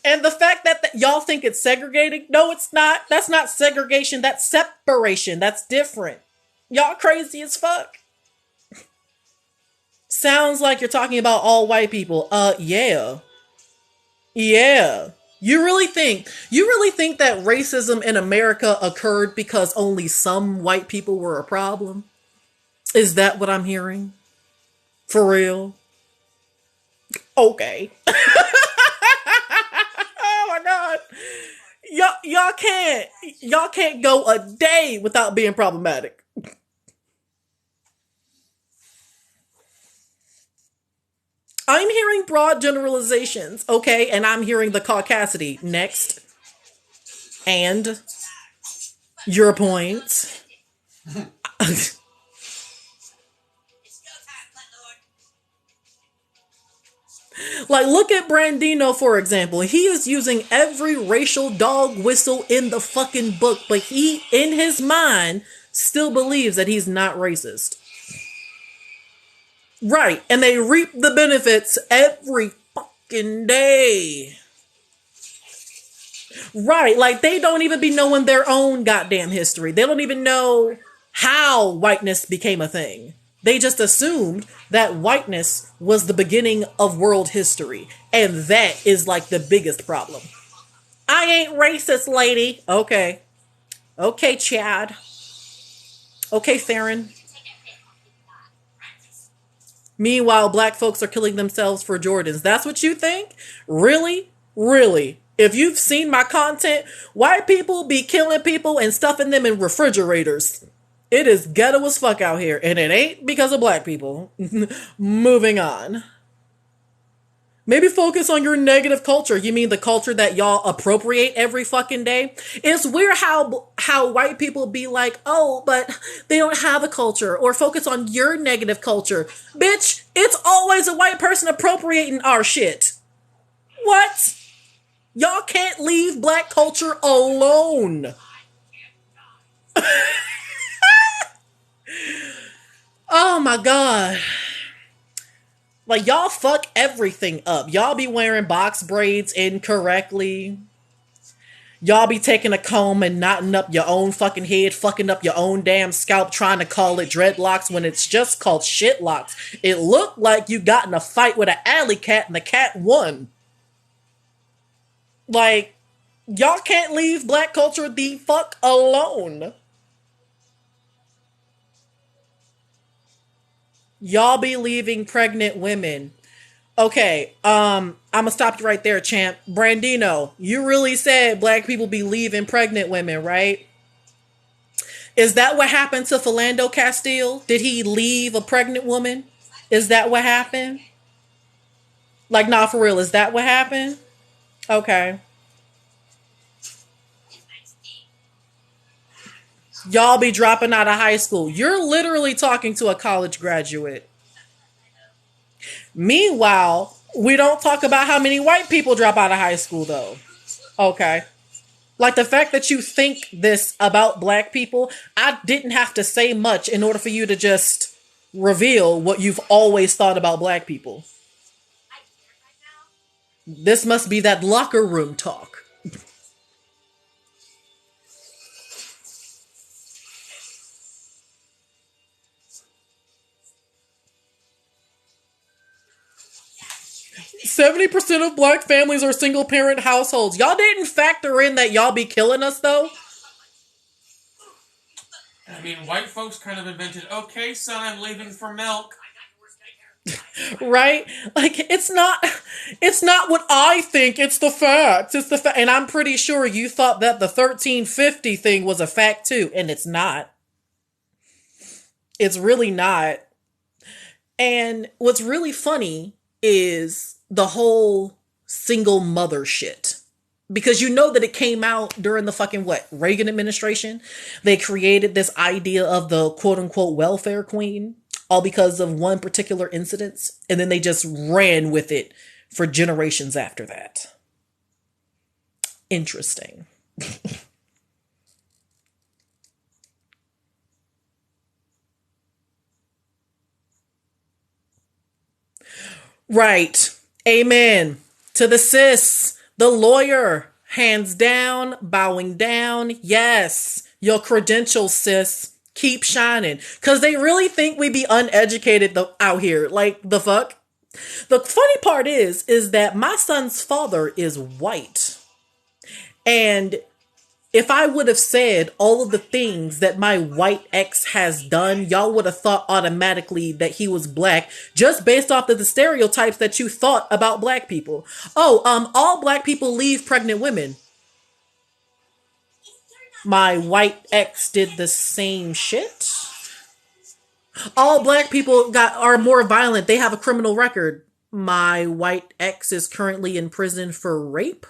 And the fact that y'all think it's segregating, no, it's not. That's not segregation. That's separation. That's different. Y'all crazy as fuck. Sounds like you're talking about all white people. Yeah. Yeah. You really think that racism in America occurred because only some white people were a problem? Is that what I'm hearing? For real? Okay. Oh my God. Y'all can't go a day without being problematic. I'm hearing broad generalizations, okay, and I'm hearing the caucasity. Next. And your point. Like, look at Brandino, for example. He is using every racial dog whistle in the fucking book, but he, in his mind, still believes that he's not racist. Right, and they reap the benefits every fucking day. Right, like they don't even be knowing their own goddamn history. They don't even know how whiteness became a thing. They just assumed that whiteness was the beginning of world history. And that is like the biggest problem. I ain't racist, lady. Okay. Okay, Chad. Okay, Theron. Meanwhile, black folks are killing themselves for Jordans. That's what you think? Really? Really? If you've seen my content, white people be killing people and stuffing them in refrigerators. It is ghetto as fuck out here, and it ain't because of black people. Moving on. Maybe focus on your negative culture. You mean the culture that y'all appropriate every fucking day? It's weird how white people be like, oh, but they don't have a culture. Or focus on your negative culture. Bitch, it's always a white person appropriating our shit. What? Y'all can't leave black culture alone. Oh my God. Like, y'all fuck everything up. Y'all be wearing box braids incorrectly. Y'all be taking a comb and knotting up your own fucking head, fucking up your own damn scalp, trying to call it dreadlocks when it's just called shitlocks. It looked like you got in a fight with an alley cat and the cat won. Like, y'all can't leave black culture the fuck alone. Y'all be leaving pregnant women. Okay, I'm gonna stop you right there, champ. Brandino, you really said black people be leaving pregnant women, right? Is that what happened to Philando Castile? Did he leave a pregnant woman? Is that what happened? Like, nah, for real, is that what happened? Okay. Y'all be dropping out of high school. You're literally talking to a college graduate. Meanwhile, we don't talk about how many white people drop out of high school, though. Okay. Like, the fact that you think this about black people, I didn't have to say much in order for you to just reveal what you've always thought about black people. This must be that locker room talk. 70% of black families are single parent households. Y'all didn't factor in that y'all be killing us, though? I mean, white folks kind of invented, okay, son, I'm leaving for milk. Right? Like it's not what I think, it's the facts. It's the fact. And I'm pretty sure you thought that the 1350 thing was a fact too, and it's not. It's really not. And what's really funny is the whole single mother shit. Because you know that it came out during the fucking Reagan administration. They created this idea of the quote unquote welfare queen, all because of one particular incident. And then they just ran with it for generations after that. Interesting. Right. Amen. To the sis, the lawyer, hands down, bowing down. Yes. Your credentials, sis. Keep shining. Because they really think we be uneducated out here. Like, the fuck? The funny part is that my son's father is white. And if I would have said all of the things that my white ex has done, y'all would have thought automatically that he was black just based off of the stereotypes that you thought about black people. Oh, all black people leave pregnant women. My white ex did the same shit. All black people are more violent. They have a criminal record. My white ex is currently in prison for rape.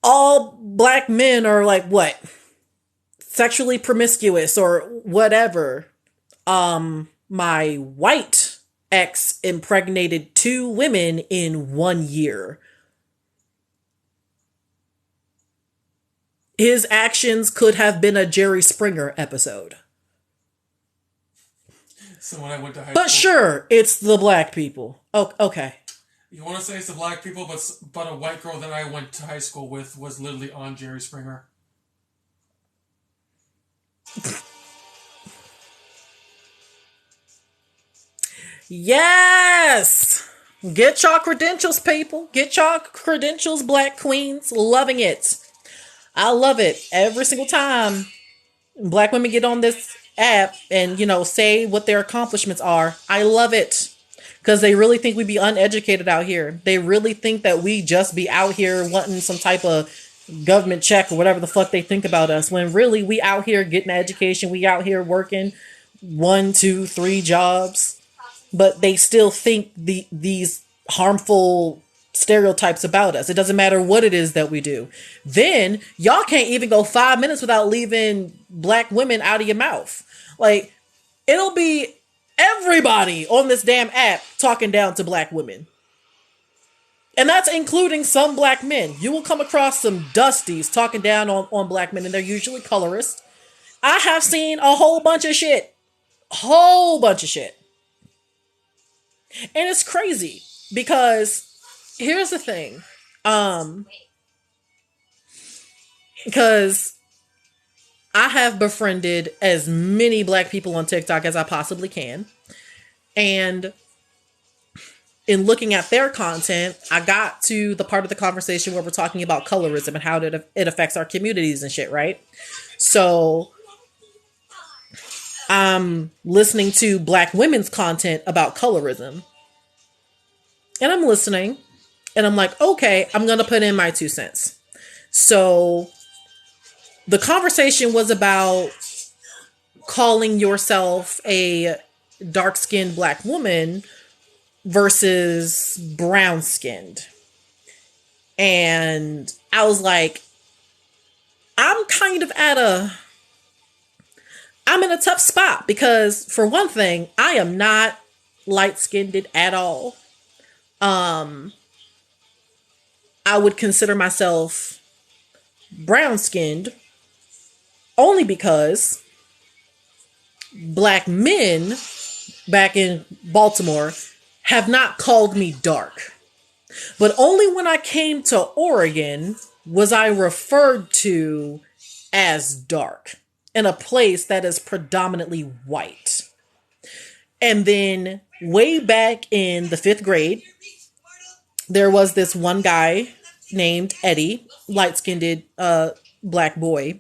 All black men are like what? Sexually promiscuous or whatever. My white ex impregnated 2 women in 1 year. His actions could have been a Jerry Springer episode. So when I went to high But school, sure, it's the black people. Oh, okay. you want to say it's the black people, but a white girl that I went to high school with was literally on Jerry Springer. Yes! Get y'all credentials, people. Get y'all credentials, black queens. Loving it. I love it every single time black women get on this app and, say what their accomplishments are. I love it. Because they really think we be uneducated out here. They really think that we just be out here wanting some type of government check or whatever the fuck they think about us. When really we out here getting education. We out here working 1, 2, 3 jobs. But they still think these harmful stereotypes about us. It doesn't matter what it is that we do. Then y'all can't even go 5 minutes without leaving black women out of your mouth. Like, it'll be everybody on this damn app talking down to black women. And that's including some black men. You will come across some dusties talking down on black men, and they're usually colorist. I have seen a whole bunch of shit. Whole bunch of shit. And it's crazy because here's the thing. Because I have befriended as many black people on TikTok as I possibly can. And in looking at their content, I got to the part of the conversation where we're talking about colorism and how it affects our communities and shit, right? So I'm listening to black women's content about colorism. And I'm listening. And I'm like, okay, I'm going to put in my 2 cents. So the conversation was about calling yourself a dark-skinned black woman versus brown-skinned. And I was like, I'm in a tough spot because for one thing, I am not light-skinned at all. I would consider myself brown-skinned only because black men back in Baltimore have not called me dark. But only when I came to Oregon was I referred to as dark in a place that is predominantly white. And then way back in the 5th grade, there was this one guy named Eddie, light-skinned black boy,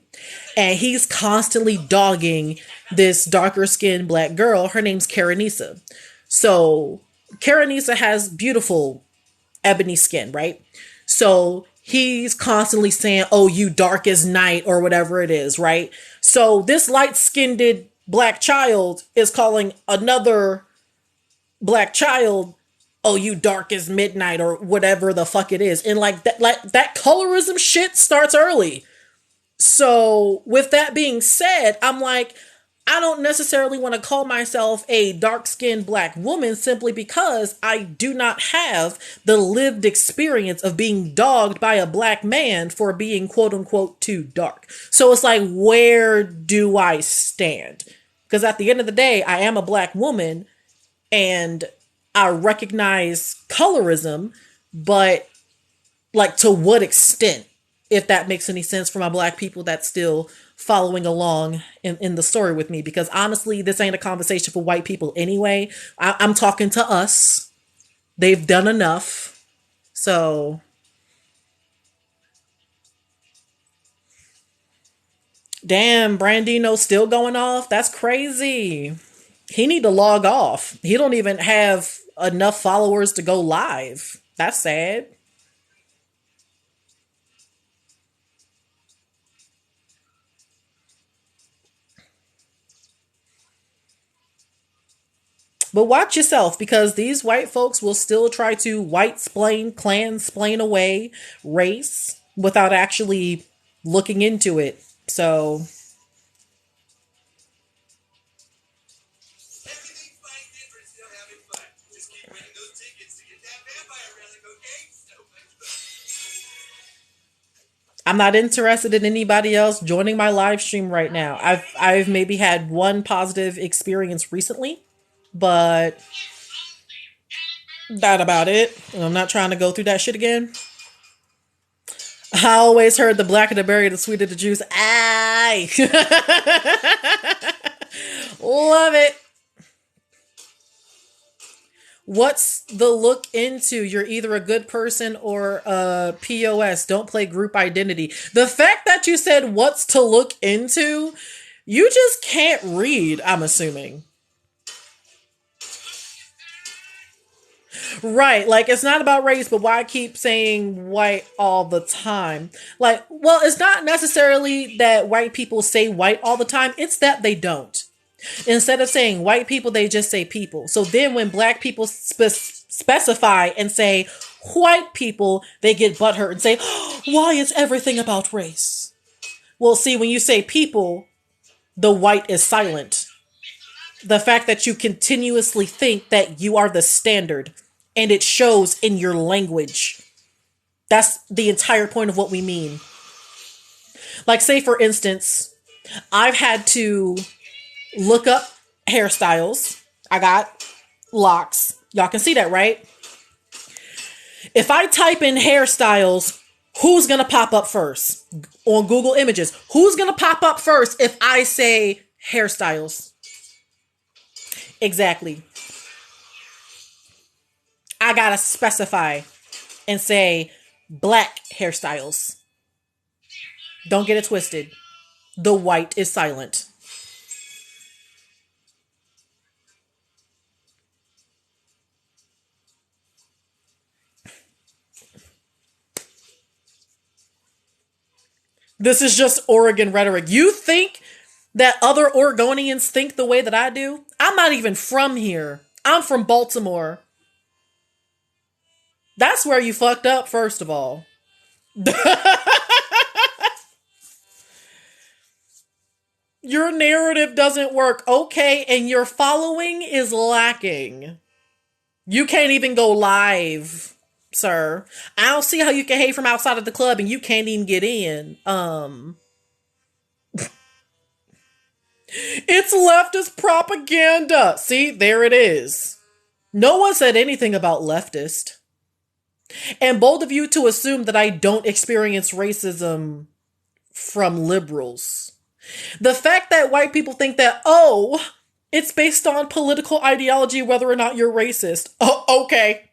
and he's constantly dogging this darker skinned black girl. Her name's Karanisa. So Karanisa has beautiful ebony skin, right? So he's constantly saying, "Oh, you dark as night," or whatever it is, right? So this light-skinned black child is calling another black child, "Oh, you dark as midnight," or whatever the fuck it is. And like that colorism shit starts early. So with that being said, I'm like, I don't necessarily want to call myself a dark-skinned black woman simply because I do not have the lived experience of being dogged by a black man for being quote unquote too dark. So it's like, where do I stand? Because at the end of the day, I am a black woman and I recognize colorism, but like, to what extent? If that makes any sense for my black people that's still following along in the story with me. Because honestly, this ain't a conversation for white people anyway. I'm talking to us. They've done enough. So, damn, Brandino's still going off? That's crazy. He need to log off. He don't even have enough followers to go live. That's sad. But watch yourself, because these white folks will still try to white-splain, clan-splain away race without actually looking into it. So, Everything's fine, different, still having fun. Just keep winning those tickets to get that vampire relic, okay? So much fun. I'm not interested in anybody else joining my live stream right now. I've maybe had one positive experience recently, but that about it. And I'm not trying to go through that shit again. I always heard the blacker the berry, the sweeter the juice. Aye. Love it. What's the look into? You're either a good person or a POS. Don't play group identity. The fact that you said what's to look into, you just can't read, I'm assuming. Right, like, it's not about race, but why keep saying white all the time? Like, well, it's not necessarily that white people say white all the time, it's that they don't. Instead of saying white people, they just say people. So then when black people specify and say white people, they get butthurt and say, "Oh, why is everything about race?" Well, see, when you say people, the white is silent. The fact that you continuously think that you are the standard, and it shows in your language. That's the entire point of what we mean. Like, say, for instance, I've had to look up hairstyles. I got locks. Y'all can see that, right? If I type in hairstyles, who's going to pop up first? On Google Images, who's going to pop up first if I say hairstyles? Exactly. I gotta specify and say black hairstyles. Don't get it twisted. The white is silent. This is just Oregon rhetoric. You think that other Oregonians think the way that I do? I'm not even from here. I'm from Baltimore. That's where you fucked up, first of all. Your narrative doesn't work. Okay, and your following is lacking. You can't even go live, sir. I don't see how you can hate from outside of the club and you can't even get in. It's leftist propaganda. See, there it is. No one said anything about leftist. And bold of you to assume that I don't experience racism from liberals. The fact that white people think that, oh, it's based on political ideology whether or not you're racist. Oh, okay.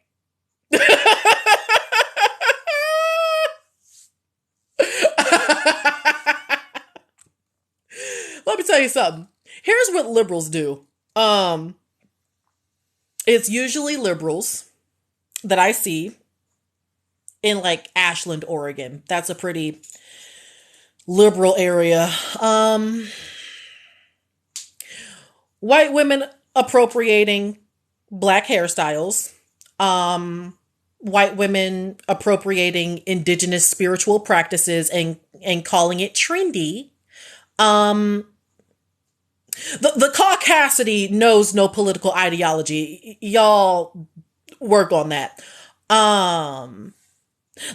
tell you something. Here's what liberals do. It's usually liberals that I see in like Ashland, Oregon. That's a pretty liberal area. White women appropriating black hairstyles. White women appropriating indigenous spiritual practices and calling it trendy. The caucasity knows no political ideology. Y'all work on that.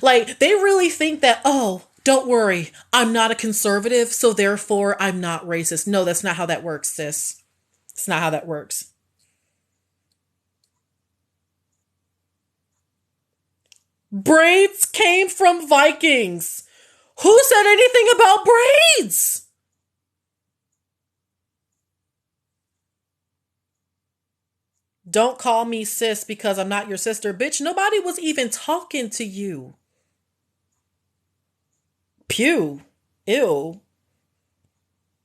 Like, they really think that, oh, don't worry, I'm not a conservative, so therefore I'm not racist. No, that's not how that works, sis. It's not how that works. Braids came from Vikings. Who said anything about braids? Don't call me sis because I'm not your sister. Bitch, nobody was even talking to you. Pew. Ew.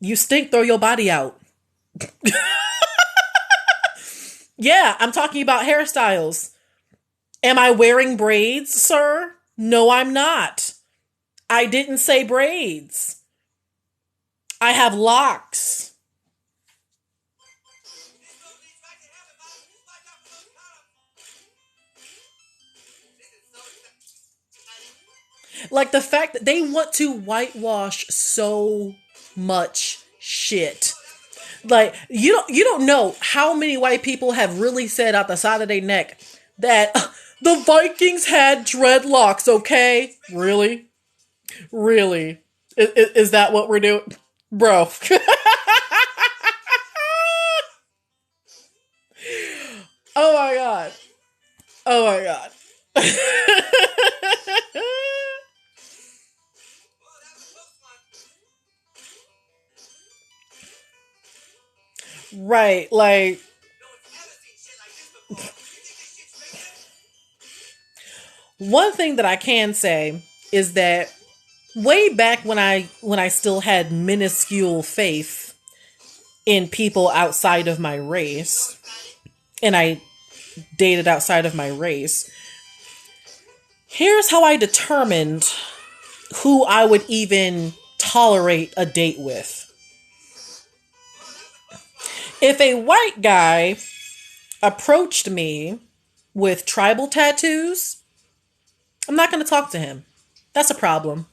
You stink, throw your body out. Yeah, I'm talking about hairstyles. Am I wearing braids, sir? No, I'm not. I didn't say braids. I have locks. Like the fact that they want to whitewash so much shit. Like you don't know how many white people have really said out the side of their neck that the Vikings had dreadlocks, okay? Really? Really? Is that what we're doing? Bro. Oh my god. Oh my god. Right, like one thing that I can say is that way back when I still had minuscule faith in people outside of my race, and I dated outside of my race, here's how I determined who I would even tolerate a date with. If a white guy approached me with tribal tattoos, I'm not going to talk to him. That's a problem.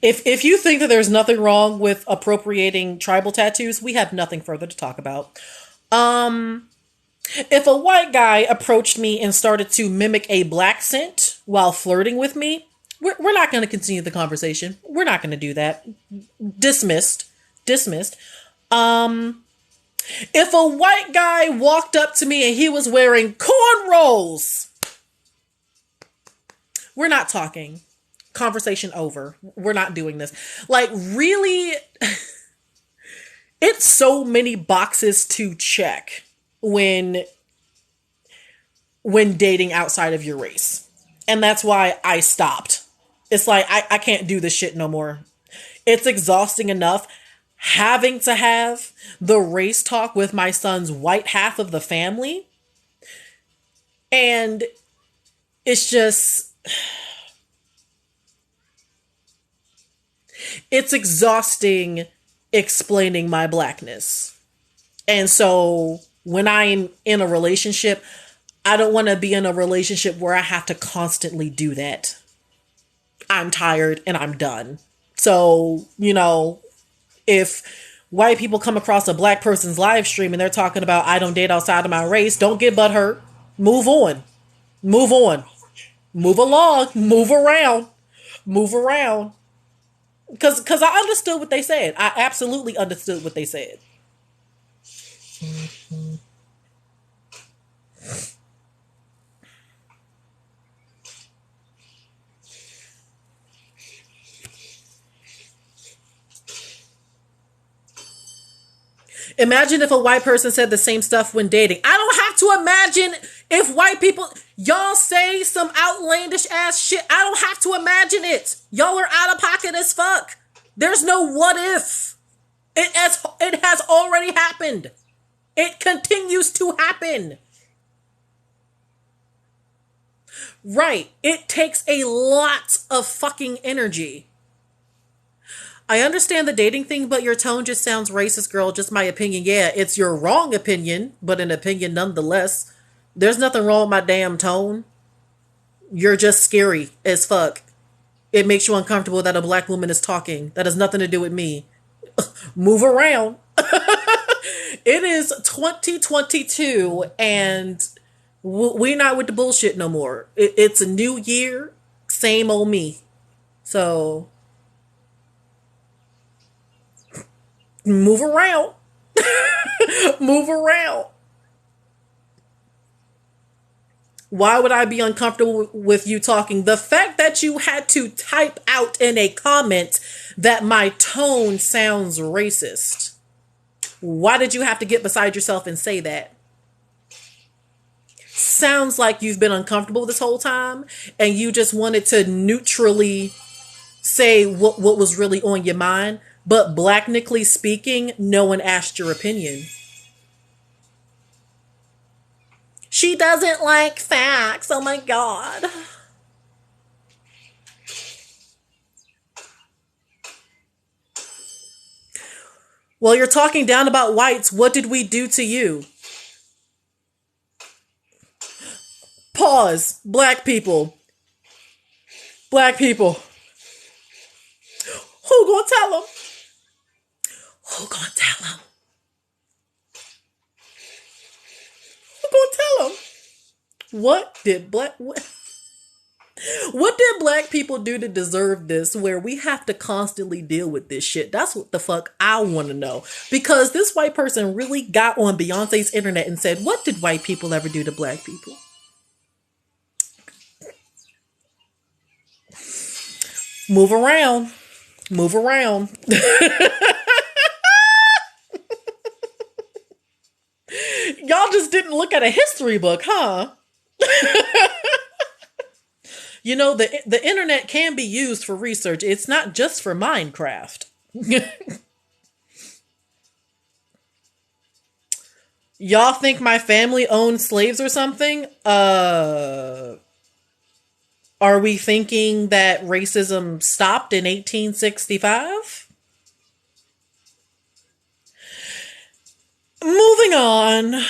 If you think that there's nothing wrong with appropriating tribal tattoos, we have nothing further to talk about. If a white guy approached me and started to mimic a black scent while flirting with me, we're not going to continue the conversation. We're not going to do that. Dismissed. If a white guy walked up to me and he was wearing cornrows, we're not talking. Conversation over. We're not doing this. Like, really, it's so many boxes to check when dating outside of your race. And that's why I stopped. It's like, I can't do this shit no more. It's exhausting enough having to have the race talk with my son's white half of the family. And it's just, it's exhausting explaining my blackness. And so when I'm in a relationship, I don't want to be in a relationship where I have to constantly do that. I'm tired and I'm done. So, if white people come across a black person's live stream and they're talking about, I don't date outside of my race, don't get butthurt. Move on. Move on. Move along. Move around. Move around. Because I understood what they said. I absolutely understood what they said. Imagine if a white person said the same stuff when dating. I don't have to imagine if white people, y'all say some outlandish ass shit. I don't have to imagine it. Y'all are out of pocket as fuck. There's no what if. It has already happened. It continues to happen. Right. It takes a lot of fucking energy. I understand the dating thing, but your tone just sounds racist, girl. Just my opinion. Yeah, it's your wrong opinion, but an opinion nonetheless. There's nothing wrong with my damn tone. You're just scary as fuck. It makes you uncomfortable that a black woman is talking. That has nothing to do with me. Move around. It is 2022 and we're not with the bullshit no more. It's a new year, same old me. So move around. Move around. Why would I be uncomfortable with you talking? The fact that you had to type out in a comment that my tone sounds racist. Why did you have to get beside yourself and say that? Sounds like you've been uncomfortable this whole time and you just wanted to neutrally say what was really on your mind. But blacknically speaking, no one asked your opinion. She doesn't like facts. Oh my God. Well, you're talking down about whites. What did we do to you? Pause. Black people. Black people. Who gonna tell them? Who gonna tell them? Who gonna tell them? What did black people do to deserve this, where we have to constantly deal with this shit? That's what the fuck I want to know. Because this white person really got on Beyonce's internet and said, what did white people ever do to black people? Move around. Move around. Y'all just didn't look at a history book, huh? You know, the internet can be used for research. It's not just for Minecraft. Y'all think my family owned slaves or something? Are we thinking that racism stopped in 1865? Moving on.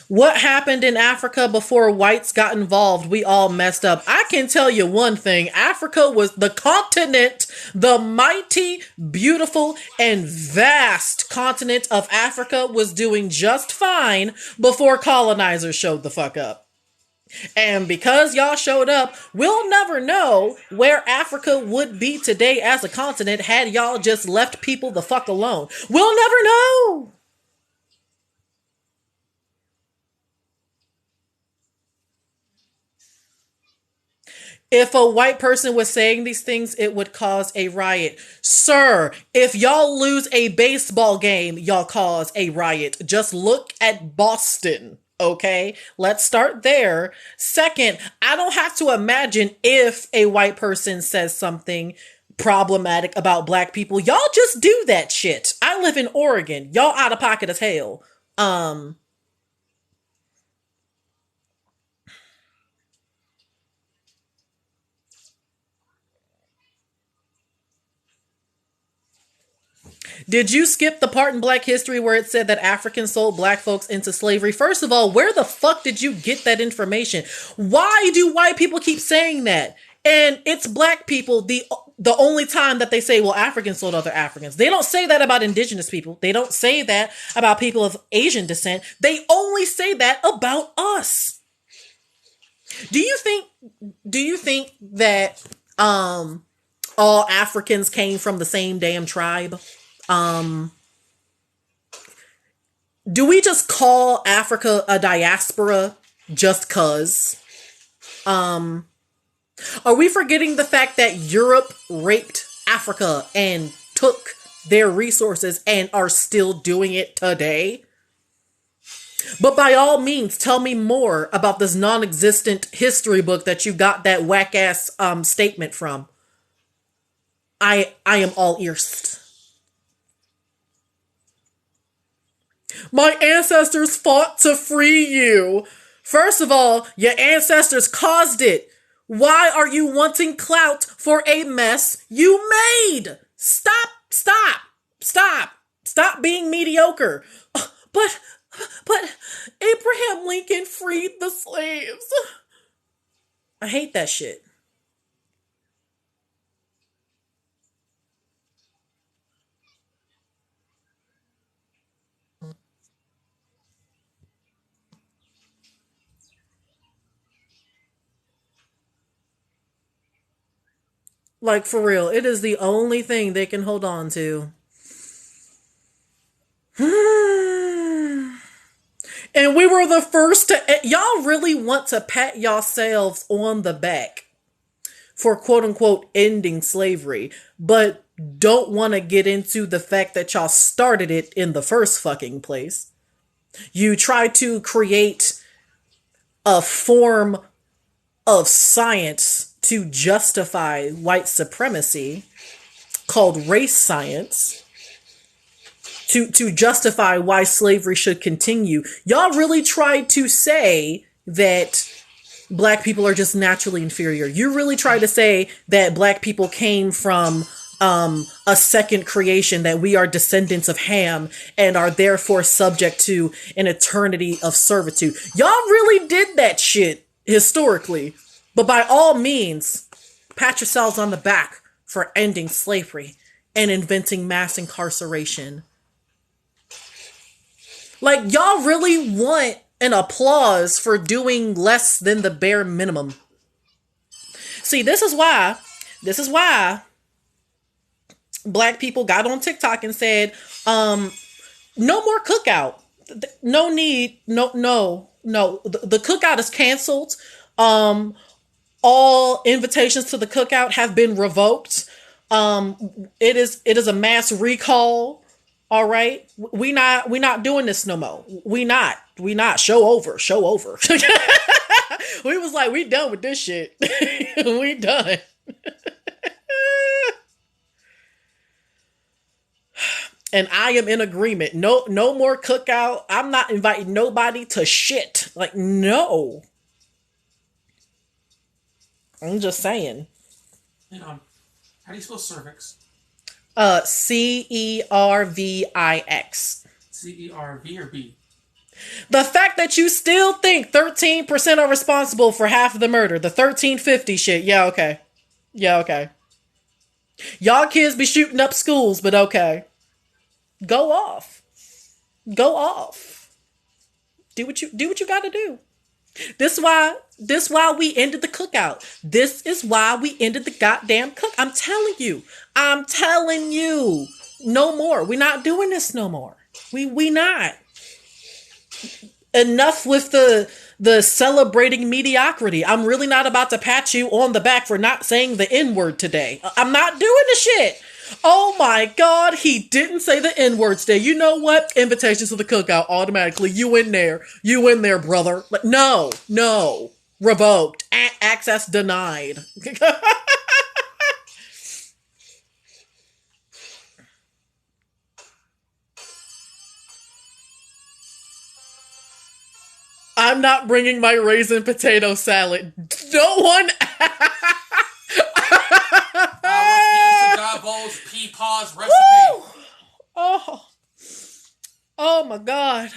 What happened in Africa before whites got involved? We all messed up. I can tell you one thing. Africa was the continent, the mighty, beautiful, and vast continent of Africa was doing just fine before colonizers showed the fuck up. And because y'all showed up, we'll never know where Africa would be today as a continent had y'all just left people the fuck alone. We'll never know. If a white person was saying these things, it would cause a riot. Sir, if y'all lose a baseball game, y'all cause a riot. Just look at Boston, okay? Let's start there. Second, I don't have to imagine if a white person says something problematic about black people. Y'all just do that shit. I live in Oregon. Y'all out of pocket as hell. Did you skip the part in Black History where it said that Africans sold black folks into slavery? First of all, where the fuck did you get that information? Why do white people keep saying that? And it's black people the only time that they say, well, Africans sold other Africans. They don't say that about indigenous people. They don't say that about people of Asian descent. They only say that about us. Do you think that all Africans came from the same damn tribe? Do we just call Africa a diaspora just cause? Are we forgetting the fact that Europe raped Africa and took their resources and are still doing it today? But by all means, tell me more about this non-existent history book that you got that whack-ass statement from. I am all ears. My ancestors fought to free you. First of all, your ancestors caused it. Why are you wanting clout for a mess you made? Stop being mediocre. But Abraham Lincoln freed the slaves. I hate that shit. Like, for real, it is the only thing they can hold on to. And we were the first to... Y'all really want to pat yourselves on the back for quote-unquote ending slavery, but don't want to get into the fact that y'all started it in the first fucking place. You try to create a form of science to justify white supremacy called race science to justify why slavery should continue. Y'all really tried to say that black people are just naturally inferior. You really tried to say that black people came from a second creation, that we are descendants of Ham and are therefore subject to an eternity of servitude. Y'all really did that shit historically. But by all means, pat yourselves on the back for ending slavery and inventing mass incarceration. Like, y'all really want an applause for doing less than the bare minimum. See, this is why black people got on TikTok and said, no more cookout. No need. No. The cookout is canceled. All invitations to the cookout have been revoked. It is a mass recall. All right. We not doing this no more. We not. Show over. We was like, we done with this shit. We done. And I am in agreement. No more cookout. I'm not inviting nobody to shit. Like, no. I'm just saying. And, how do you spell cervix? Cervix. C-E-R-V or B? The fact that you still think 13% are responsible for half of the murder. The 1350 shit. Yeah, okay. Y'all kids be shooting up schools, but okay. Go off. Do what you gotta do. This why we ended the cookout. This is why we ended the goddamn cook. I'm telling you. No more. We're not doing this no more. We not. Enough with the celebrating mediocrity. I'm really not about to pat you on the back for not saying the N-word today. I'm not doing the shit. Oh my God, he didn't say the N-word today. You know what? Invitations to the cookout automatically. You in there, brother. Like, no. Revoked. Access denied. I'm not bringing my raisin potato salad. No one. I refuse to divulge Peepaw's recipe. Woo! Oh my God.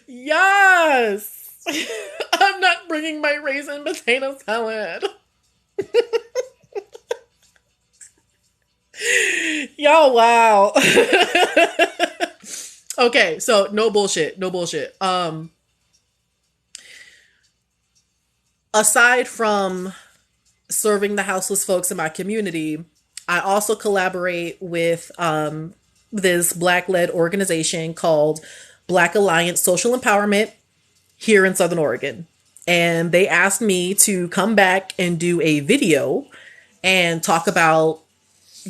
Yes. I'm not bringing my raisin potato salad. Yo, wow. Okay, so no bullshit. Aside from serving the houseless folks in my community, I also collaborate with this Black-led organization called Black Alliance Social Empowerment here in Southern Oregon. And they asked me to come back and do a video and talk about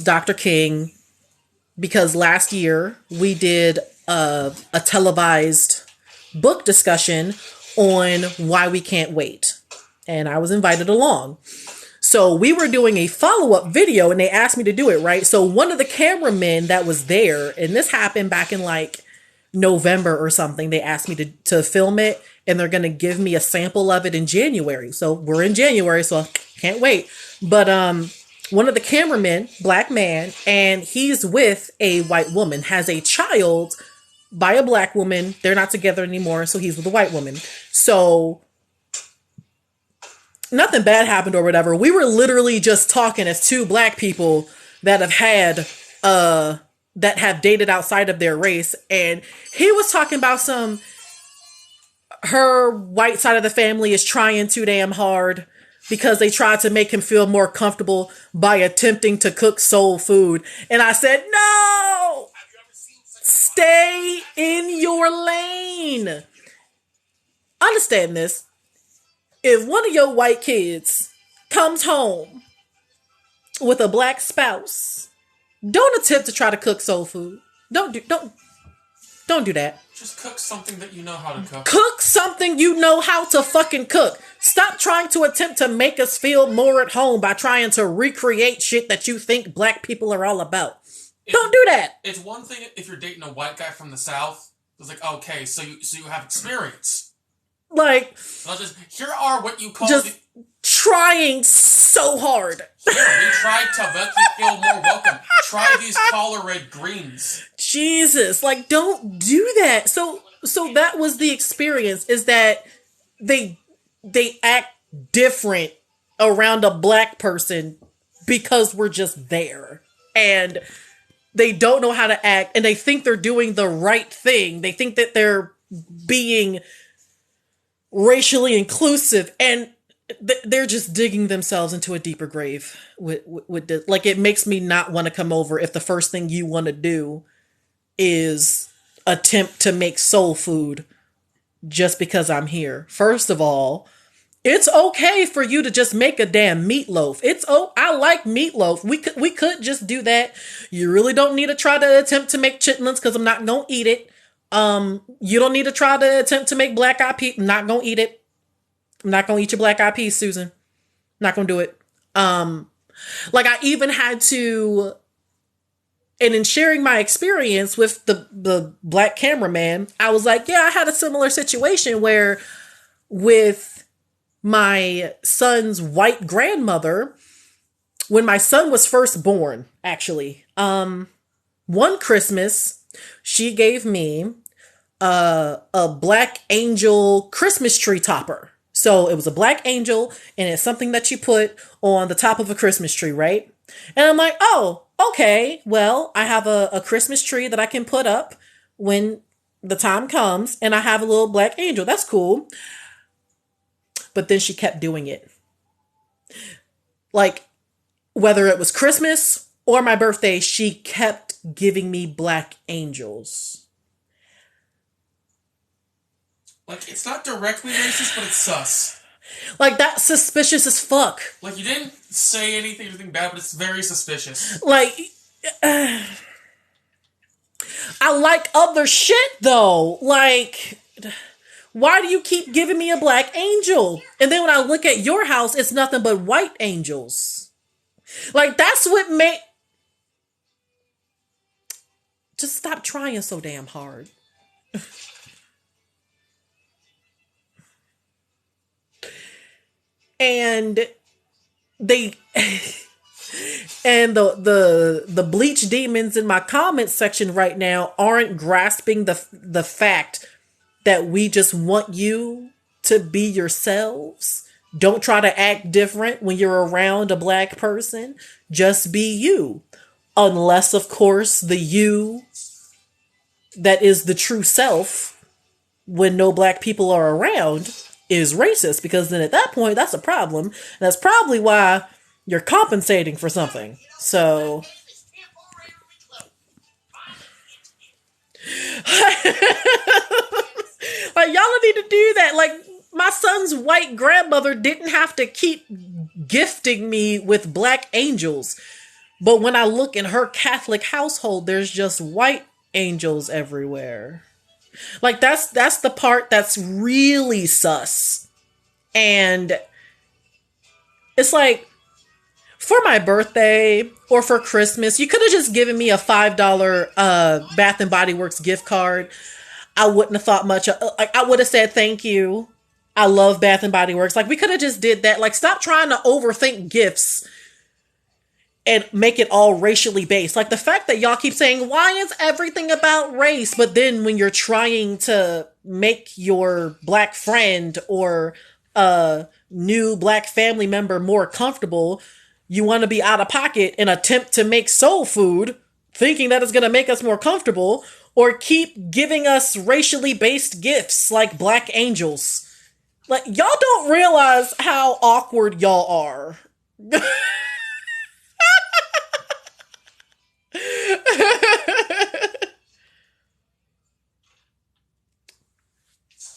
Dr. King, because last year we did a televised book discussion on Why We Can't Wait. and I was invited along. So we were doing a follow-up video and they asked me to do it, right? So one of the cameramen that was there, and this happened back in like November or something, they asked me to film it, and they're going to give me a sample of it in January. So we're in January, so I can't wait. But one of the cameramen, black man, and he's with a white woman, has a child by a black woman. They're not together anymore, so he's with a white woman. So nothing bad happened or whatever. We were literally just talking as two black people that have dated outside of their race. And he was talking about her white side of the family is trying too damn hard because they tried to make him feel more comfortable by attempting to cook soul food. And I said, no, stay in your lane. Understand this. If one of your white kids comes home with a black spouse, don't attempt to try to cook soul food. Don't do that. Just cook something that you know how to cook. Cook something you know how to fucking cook. Stop trying to attempt to make us feel more at home by trying to recreate shit that you think black people are all about. Don't do that. It's one thing if you're dating a white guy from the South. It's like, okay, so you have experience. Like, here are what you call trying so hard. Here, we tried to make you feel more welcome. Try these collar red greens. Jesus, like, don't do that. So that was the experience, is that they act different around a black person because we're just there. And they don't know how to act, and they think they're doing the right thing. They think that they're being racially inclusive, and they're just digging themselves into a deeper grave with this. Like, it makes me not want to come over if the first thing you want to do is attempt to make soul food just because I'm here. First of all, it's okay for you to just make a damn meatloaf. I like meatloaf. We could just do that. You really don't need to try to attempt to make chitlins because I'm not gonna eat it. You don't need to try to attempt to make black eyed peas. I'm not gonna eat it. I'm not gonna eat your black eyed peas, Susan. Not gonna do it. Like, I even had to, and in sharing my experience with the black cameraman, I was like, yeah, I had a similar situation where with my son's white grandmother, when my son was first born, actually, one Christmas, she gave me a black angel Christmas tree topper. So it was a black angel, and it's something that you put on the top of a Christmas tree, right? And I'm like, oh, okay, well, I have a Christmas tree that I can put up when the time comes, and I have a little black angel. That's cool. But then she kept doing it. Like, whether it was Christmas or my birthday, she kept giving me black angels. Like, it's not directly racist, but it's sus. Like, that's suspicious as fuck. Like, you didn't say anything bad, but it's very suspicious. Like, I like other shit, though. Like, why do you keep giving me a black angel? And then when I look at your house, it's nothing but white angels. Like, that's what made... Just stop trying so damn hard. And they... And the bleach demons in my comments section right now aren't grasping the fact that we just want you to be yourselves. Don't try to act different when you're around a black person. Just be you. Unless, of course, the you that is the true self when no black people are around is racist. Because then at that point, that's a problem. And that's probably why you're compensating for something. So... Like, y'all don't need to do that. Like, my son's white grandmother didn't have to keep gifting me with black angels. But when I look in her Catholic household, there's just white angels everywhere. Like, that's the part that's really sus. And It's like, for my birthday or for Christmas, you could have just given me a $5 Bath and Body Works gift card. I wouldn't have thought much. Like, I would have said thank you. I love Bath and Body Works. Like, we could have just did that. Like, stop trying to overthink gifts and make it all racially based. Like, the fact that y'all keep saying, why is everything about race? But then when you're trying to make your black friend or a new black family member more comfortable, you want to be out of pocket and attempt to make soul food, thinking that it's going to make us more comfortable, or keep giving us racially based gifts like black angels. Like, y'all don't realize how awkward y'all are.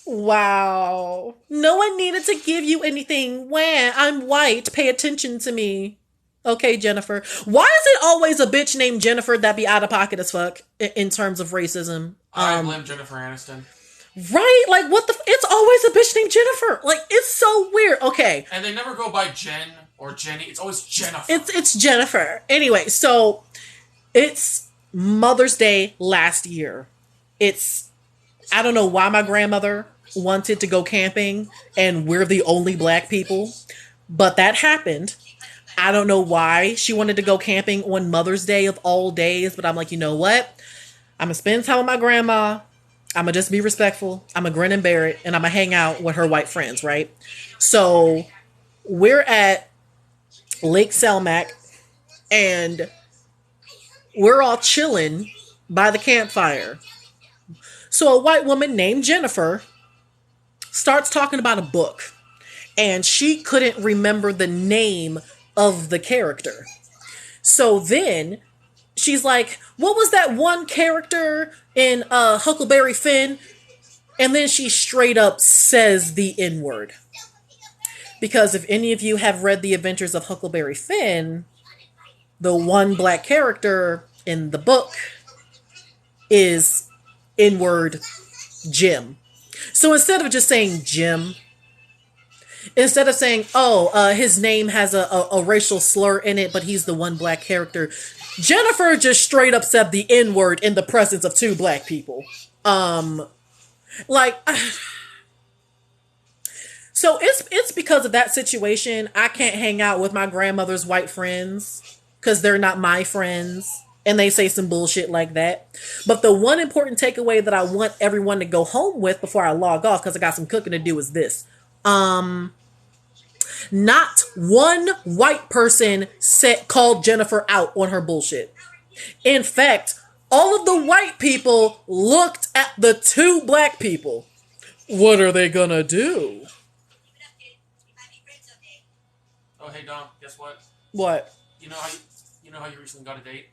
Wow. No one needed to give you anything. Wah, I'm white. Pay attention to me. Okay, Jennifer. Why is it always a bitch named Jennifer that be out of pocket as fuck in terms of racism? I blame Jennifer Aniston. Right? Like, what the... It's always a bitch named Jennifer. Like, it's so weird. Okay. And they never go by Jen or Jenny. It's always Jennifer. It's Jennifer. Anyway, so it's Mother's Day last year. I don't know why my grandmother wanted to go camping and we're the only black people, but that happened. I don't know why she wanted to go camping on Mother's Day of all days, but I'm like, you know what? I'm going to spend time with my grandma. I'm going to just be respectful. I'm going to grin and bear it, and I'm going to hang out with her white friends, right? So we're at Lake Selmac, and we're all chilling by the campfire. So a white woman named Jennifer starts talking about a book, and she couldn't remember the name of the character. So then she's like, what was that one character in Huckleberry Finn? And then she straight up says the N-word. Because if any of you have read The Adventures of Huckleberry Finn, the one black character in the book is N-word Jim. So instead of just saying Jim, instead of saying, his name has a racial slur in it, but he's the one black character, Jennifer just straight up said the N-word in the presence of two black people. So it's because of that situation. I can't hang out with my grandmother's white friends because they're not my friends. And they say some bullshit like that. But the one important takeaway that I want everyone to go home with before I log off, because I got some cooking to do, is this. Not one white person called Jennifer out on her bullshit. In fact, all of the white people looked at the two black people. What are they gonna do? Oh, hey, Dom, guess what? What? You know how you recently got a date?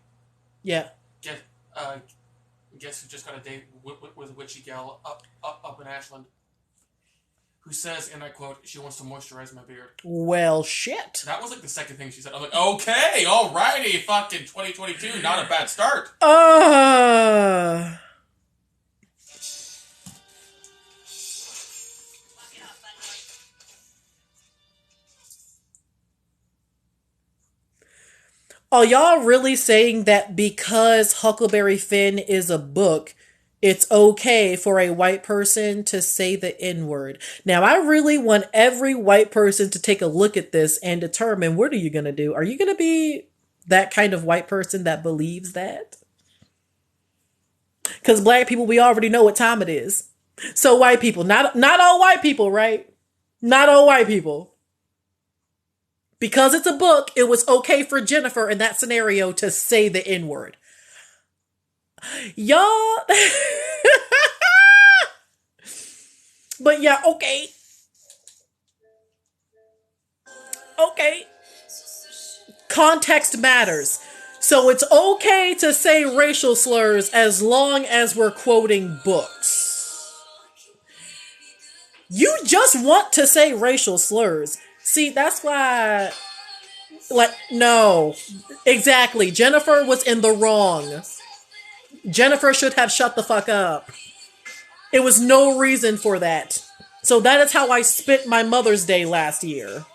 Yeah. Guess who just got a date with a witchy gal up in Ashland? Who says, and I quote, she wants to moisturize my beard. Well, shit. That was like the second thing she said. I'm like, okay, alrighty, fucking 2022, not a bad start. Are y'all really saying that because Huckleberry Finn is a book, it's okay for a white person to say the N-word? Now, I really want every white person to take a look at this and determine, what are you going to do? Are you going to be that kind of white person that believes that? Because black people, we already know what time it is. So white people, not all white people, right? Not all white people. Because it's a book, it was okay for Jennifer in that scenario to say the N-word. Y'all. But yeah, okay. Okay. Context matters. So it's okay to say racial slurs as long as we're quoting books. You just want to say racial slurs. See, that's why, no, exactly. Jennifer was in the wrong. Jennifer should have shut the fuck up. It was no reason for that. So that is how I spent my Mother's Day last year.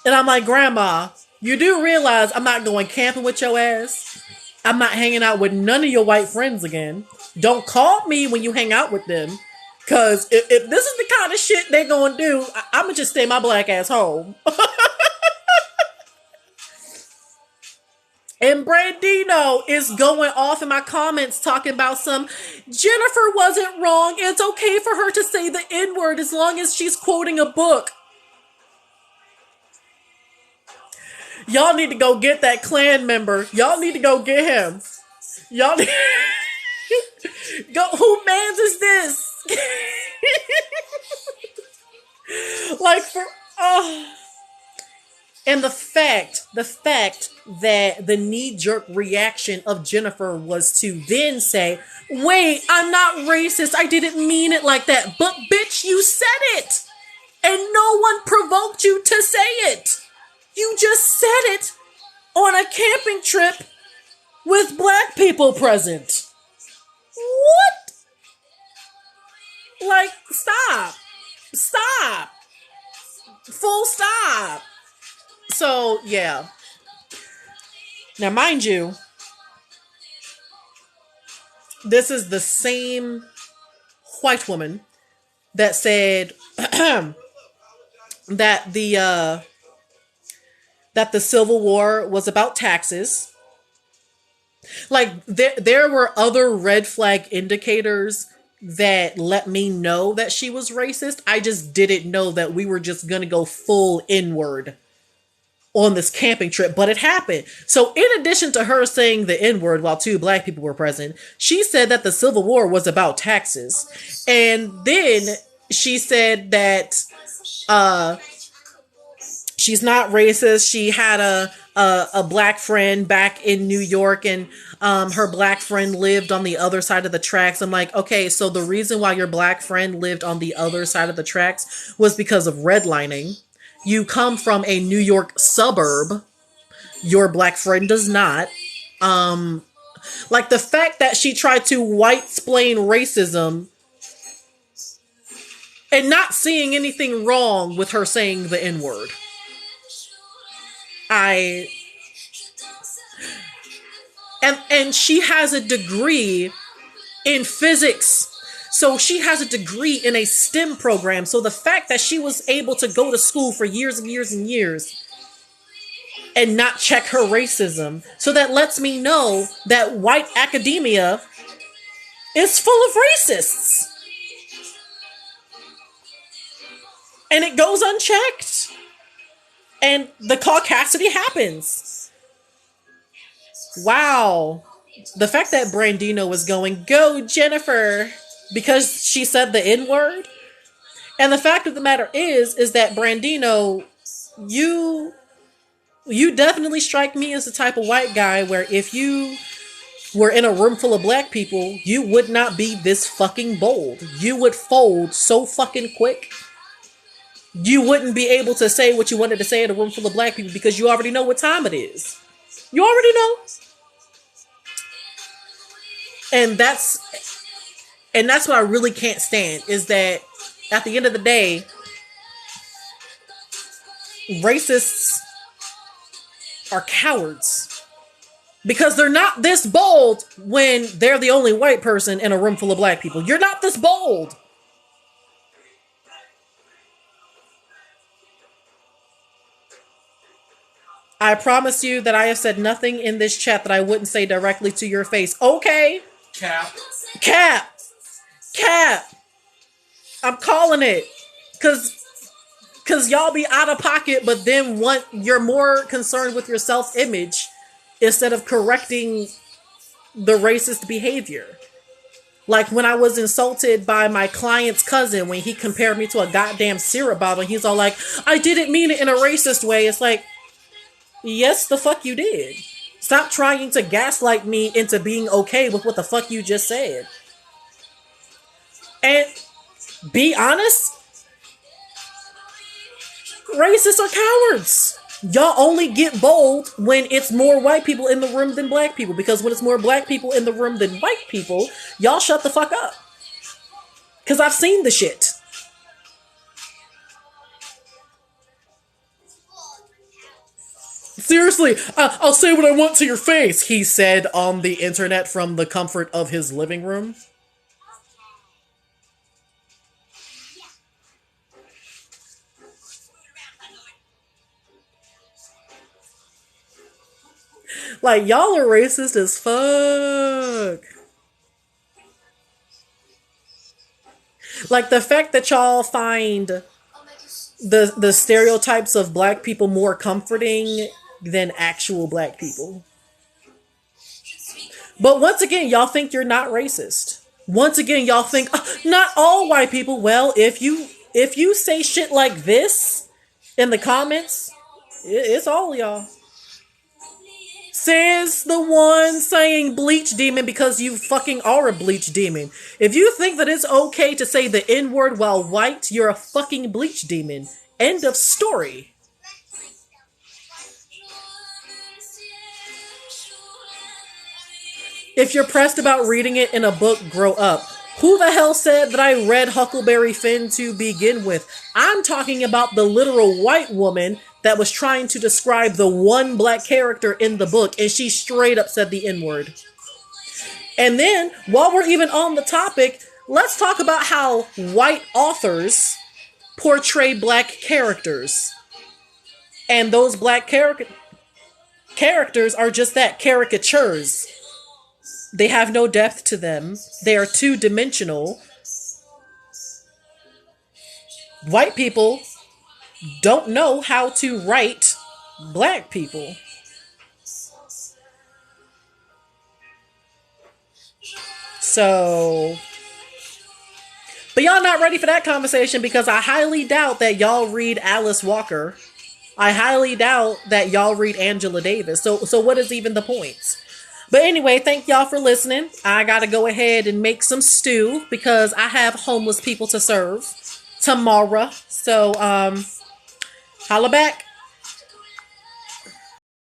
And I'm like, Grandma, you do realize I'm not going camping with your ass. I'm not hanging out with none of your white friends again. Don't call me when you hang out with them. Because if this is the kind of shit they're going to do, I'm going to just stay my black ass home. And Brandino is going off in my comments talking about some Jennifer wasn't wrong. It's okay for her to say the N-word as long as she's quoting a book. Y'all need to go get that Klan member. Y'all need to go get him. Y'all need go. Who mans is this? Like for and the fact that the knee-jerk reaction of Jennifer was to then say, wait, I'm not racist. I didn't mean it like that. But bitch, you said it. And no one provoked you to say it. You just said it on a camping trip with black people present. What? Like, stop. Stop. Full stop. So, yeah. Now, mind you, this is the same white woman that said that the Civil War was about taxes. Like, there were other red flag indicators that let me know that she was racist. I just didn't know that we were just gonna go full inward on this camping trip, but it happened. So in addition to her saying the N-word while two black people were present, she said that the Civil War was about taxes. And then she said that she's not racist. She had a black friend back in New York, and her black friend lived on the other side of the tracks. I'm like, okay, so the reason why your black friend lived on the other side of the tracks was because of redlining. You come from a New York suburb. Your black friend does not. Like the fact that she tried to white-splain racism and not seeing anything wrong with her saying the N-word. And she has a degree in physics. So she has a degree in a STEM program. So the fact that she was able to go to school for years and years and years and not check her racism, so that lets me know that white academia is full of racists. And it goes unchecked. And the caucasity happens. Wow. The fact that Brandino was going, go Jennifer, because she said the N-word. And the fact of the matter is that Brandino, you definitely strike me as the type of white guy where if you were in a room full of black people, you would not be this fucking bold. You would fold so fucking quick. You wouldn't be able to say what you wanted to say in a room full of black people because you already know what time it is. You already know. And that's what I really can't stand, is that at the end of the day, racists are cowards. Because they're not this bold when they're the only white person in a room full of black people. You're not this bold. I promise you that I have said nothing in this chat that I wouldn't say directly to your face. Okay. Cap. I'm calling it. Cause y'all be out of pocket, but then you're more concerned with your self-image instead of correcting the racist behavior. Like when I was insulted by my client's cousin when he compared me to a goddamn syrup bottle, and he's all like, I didn't mean it in a racist way. It's like, yes, the fuck you did. Stop trying to gaslight me into being okay with what the fuck you just said. And be honest, racists are cowards. Y'all only get bold when it's more white people in the room than black people. Because when it's more black people in the room than white people, y'all shut the fuck up. Because I've seen the shit. seriously, I'll say what I want to your face, he said on the internet from the comfort of his living room. Like, y'all are racist as fuck. Like, the fact that y'all find the stereotypes of black people more comforting than actual black people. But once again, y'all think you're not racist. Once again, y'all think not all white people. Well, if you say shit like this in the comments, it's all y'all. Says the one saying bleach demon because you fucking are a bleach demon. If you think that it's okay to say the N-word while white, you're a fucking bleach demon. End of story. If you're pressed about reading it in a book, grow up. Who the hell said that I read Huckleberry Finn to begin with? I'm talking about the literal white woman that was trying to describe the one black character in the book, and she straight up said the N-word. And then, while we're even on the topic, let's talk about how white authors portray black characters. And those black characters are just that, caricatures. They have no depth to them. They are two-dimensional. White people don't know how to write black people. So, but y'all not ready for that conversation because I highly doubt that y'all read Alice Walker. I highly doubt that y'all read Angela Davis. So what is even the point? But anyway, thank y'all for listening. I gotta go ahead and make some stew because I have homeless people to serve tomorrow. So, holla back.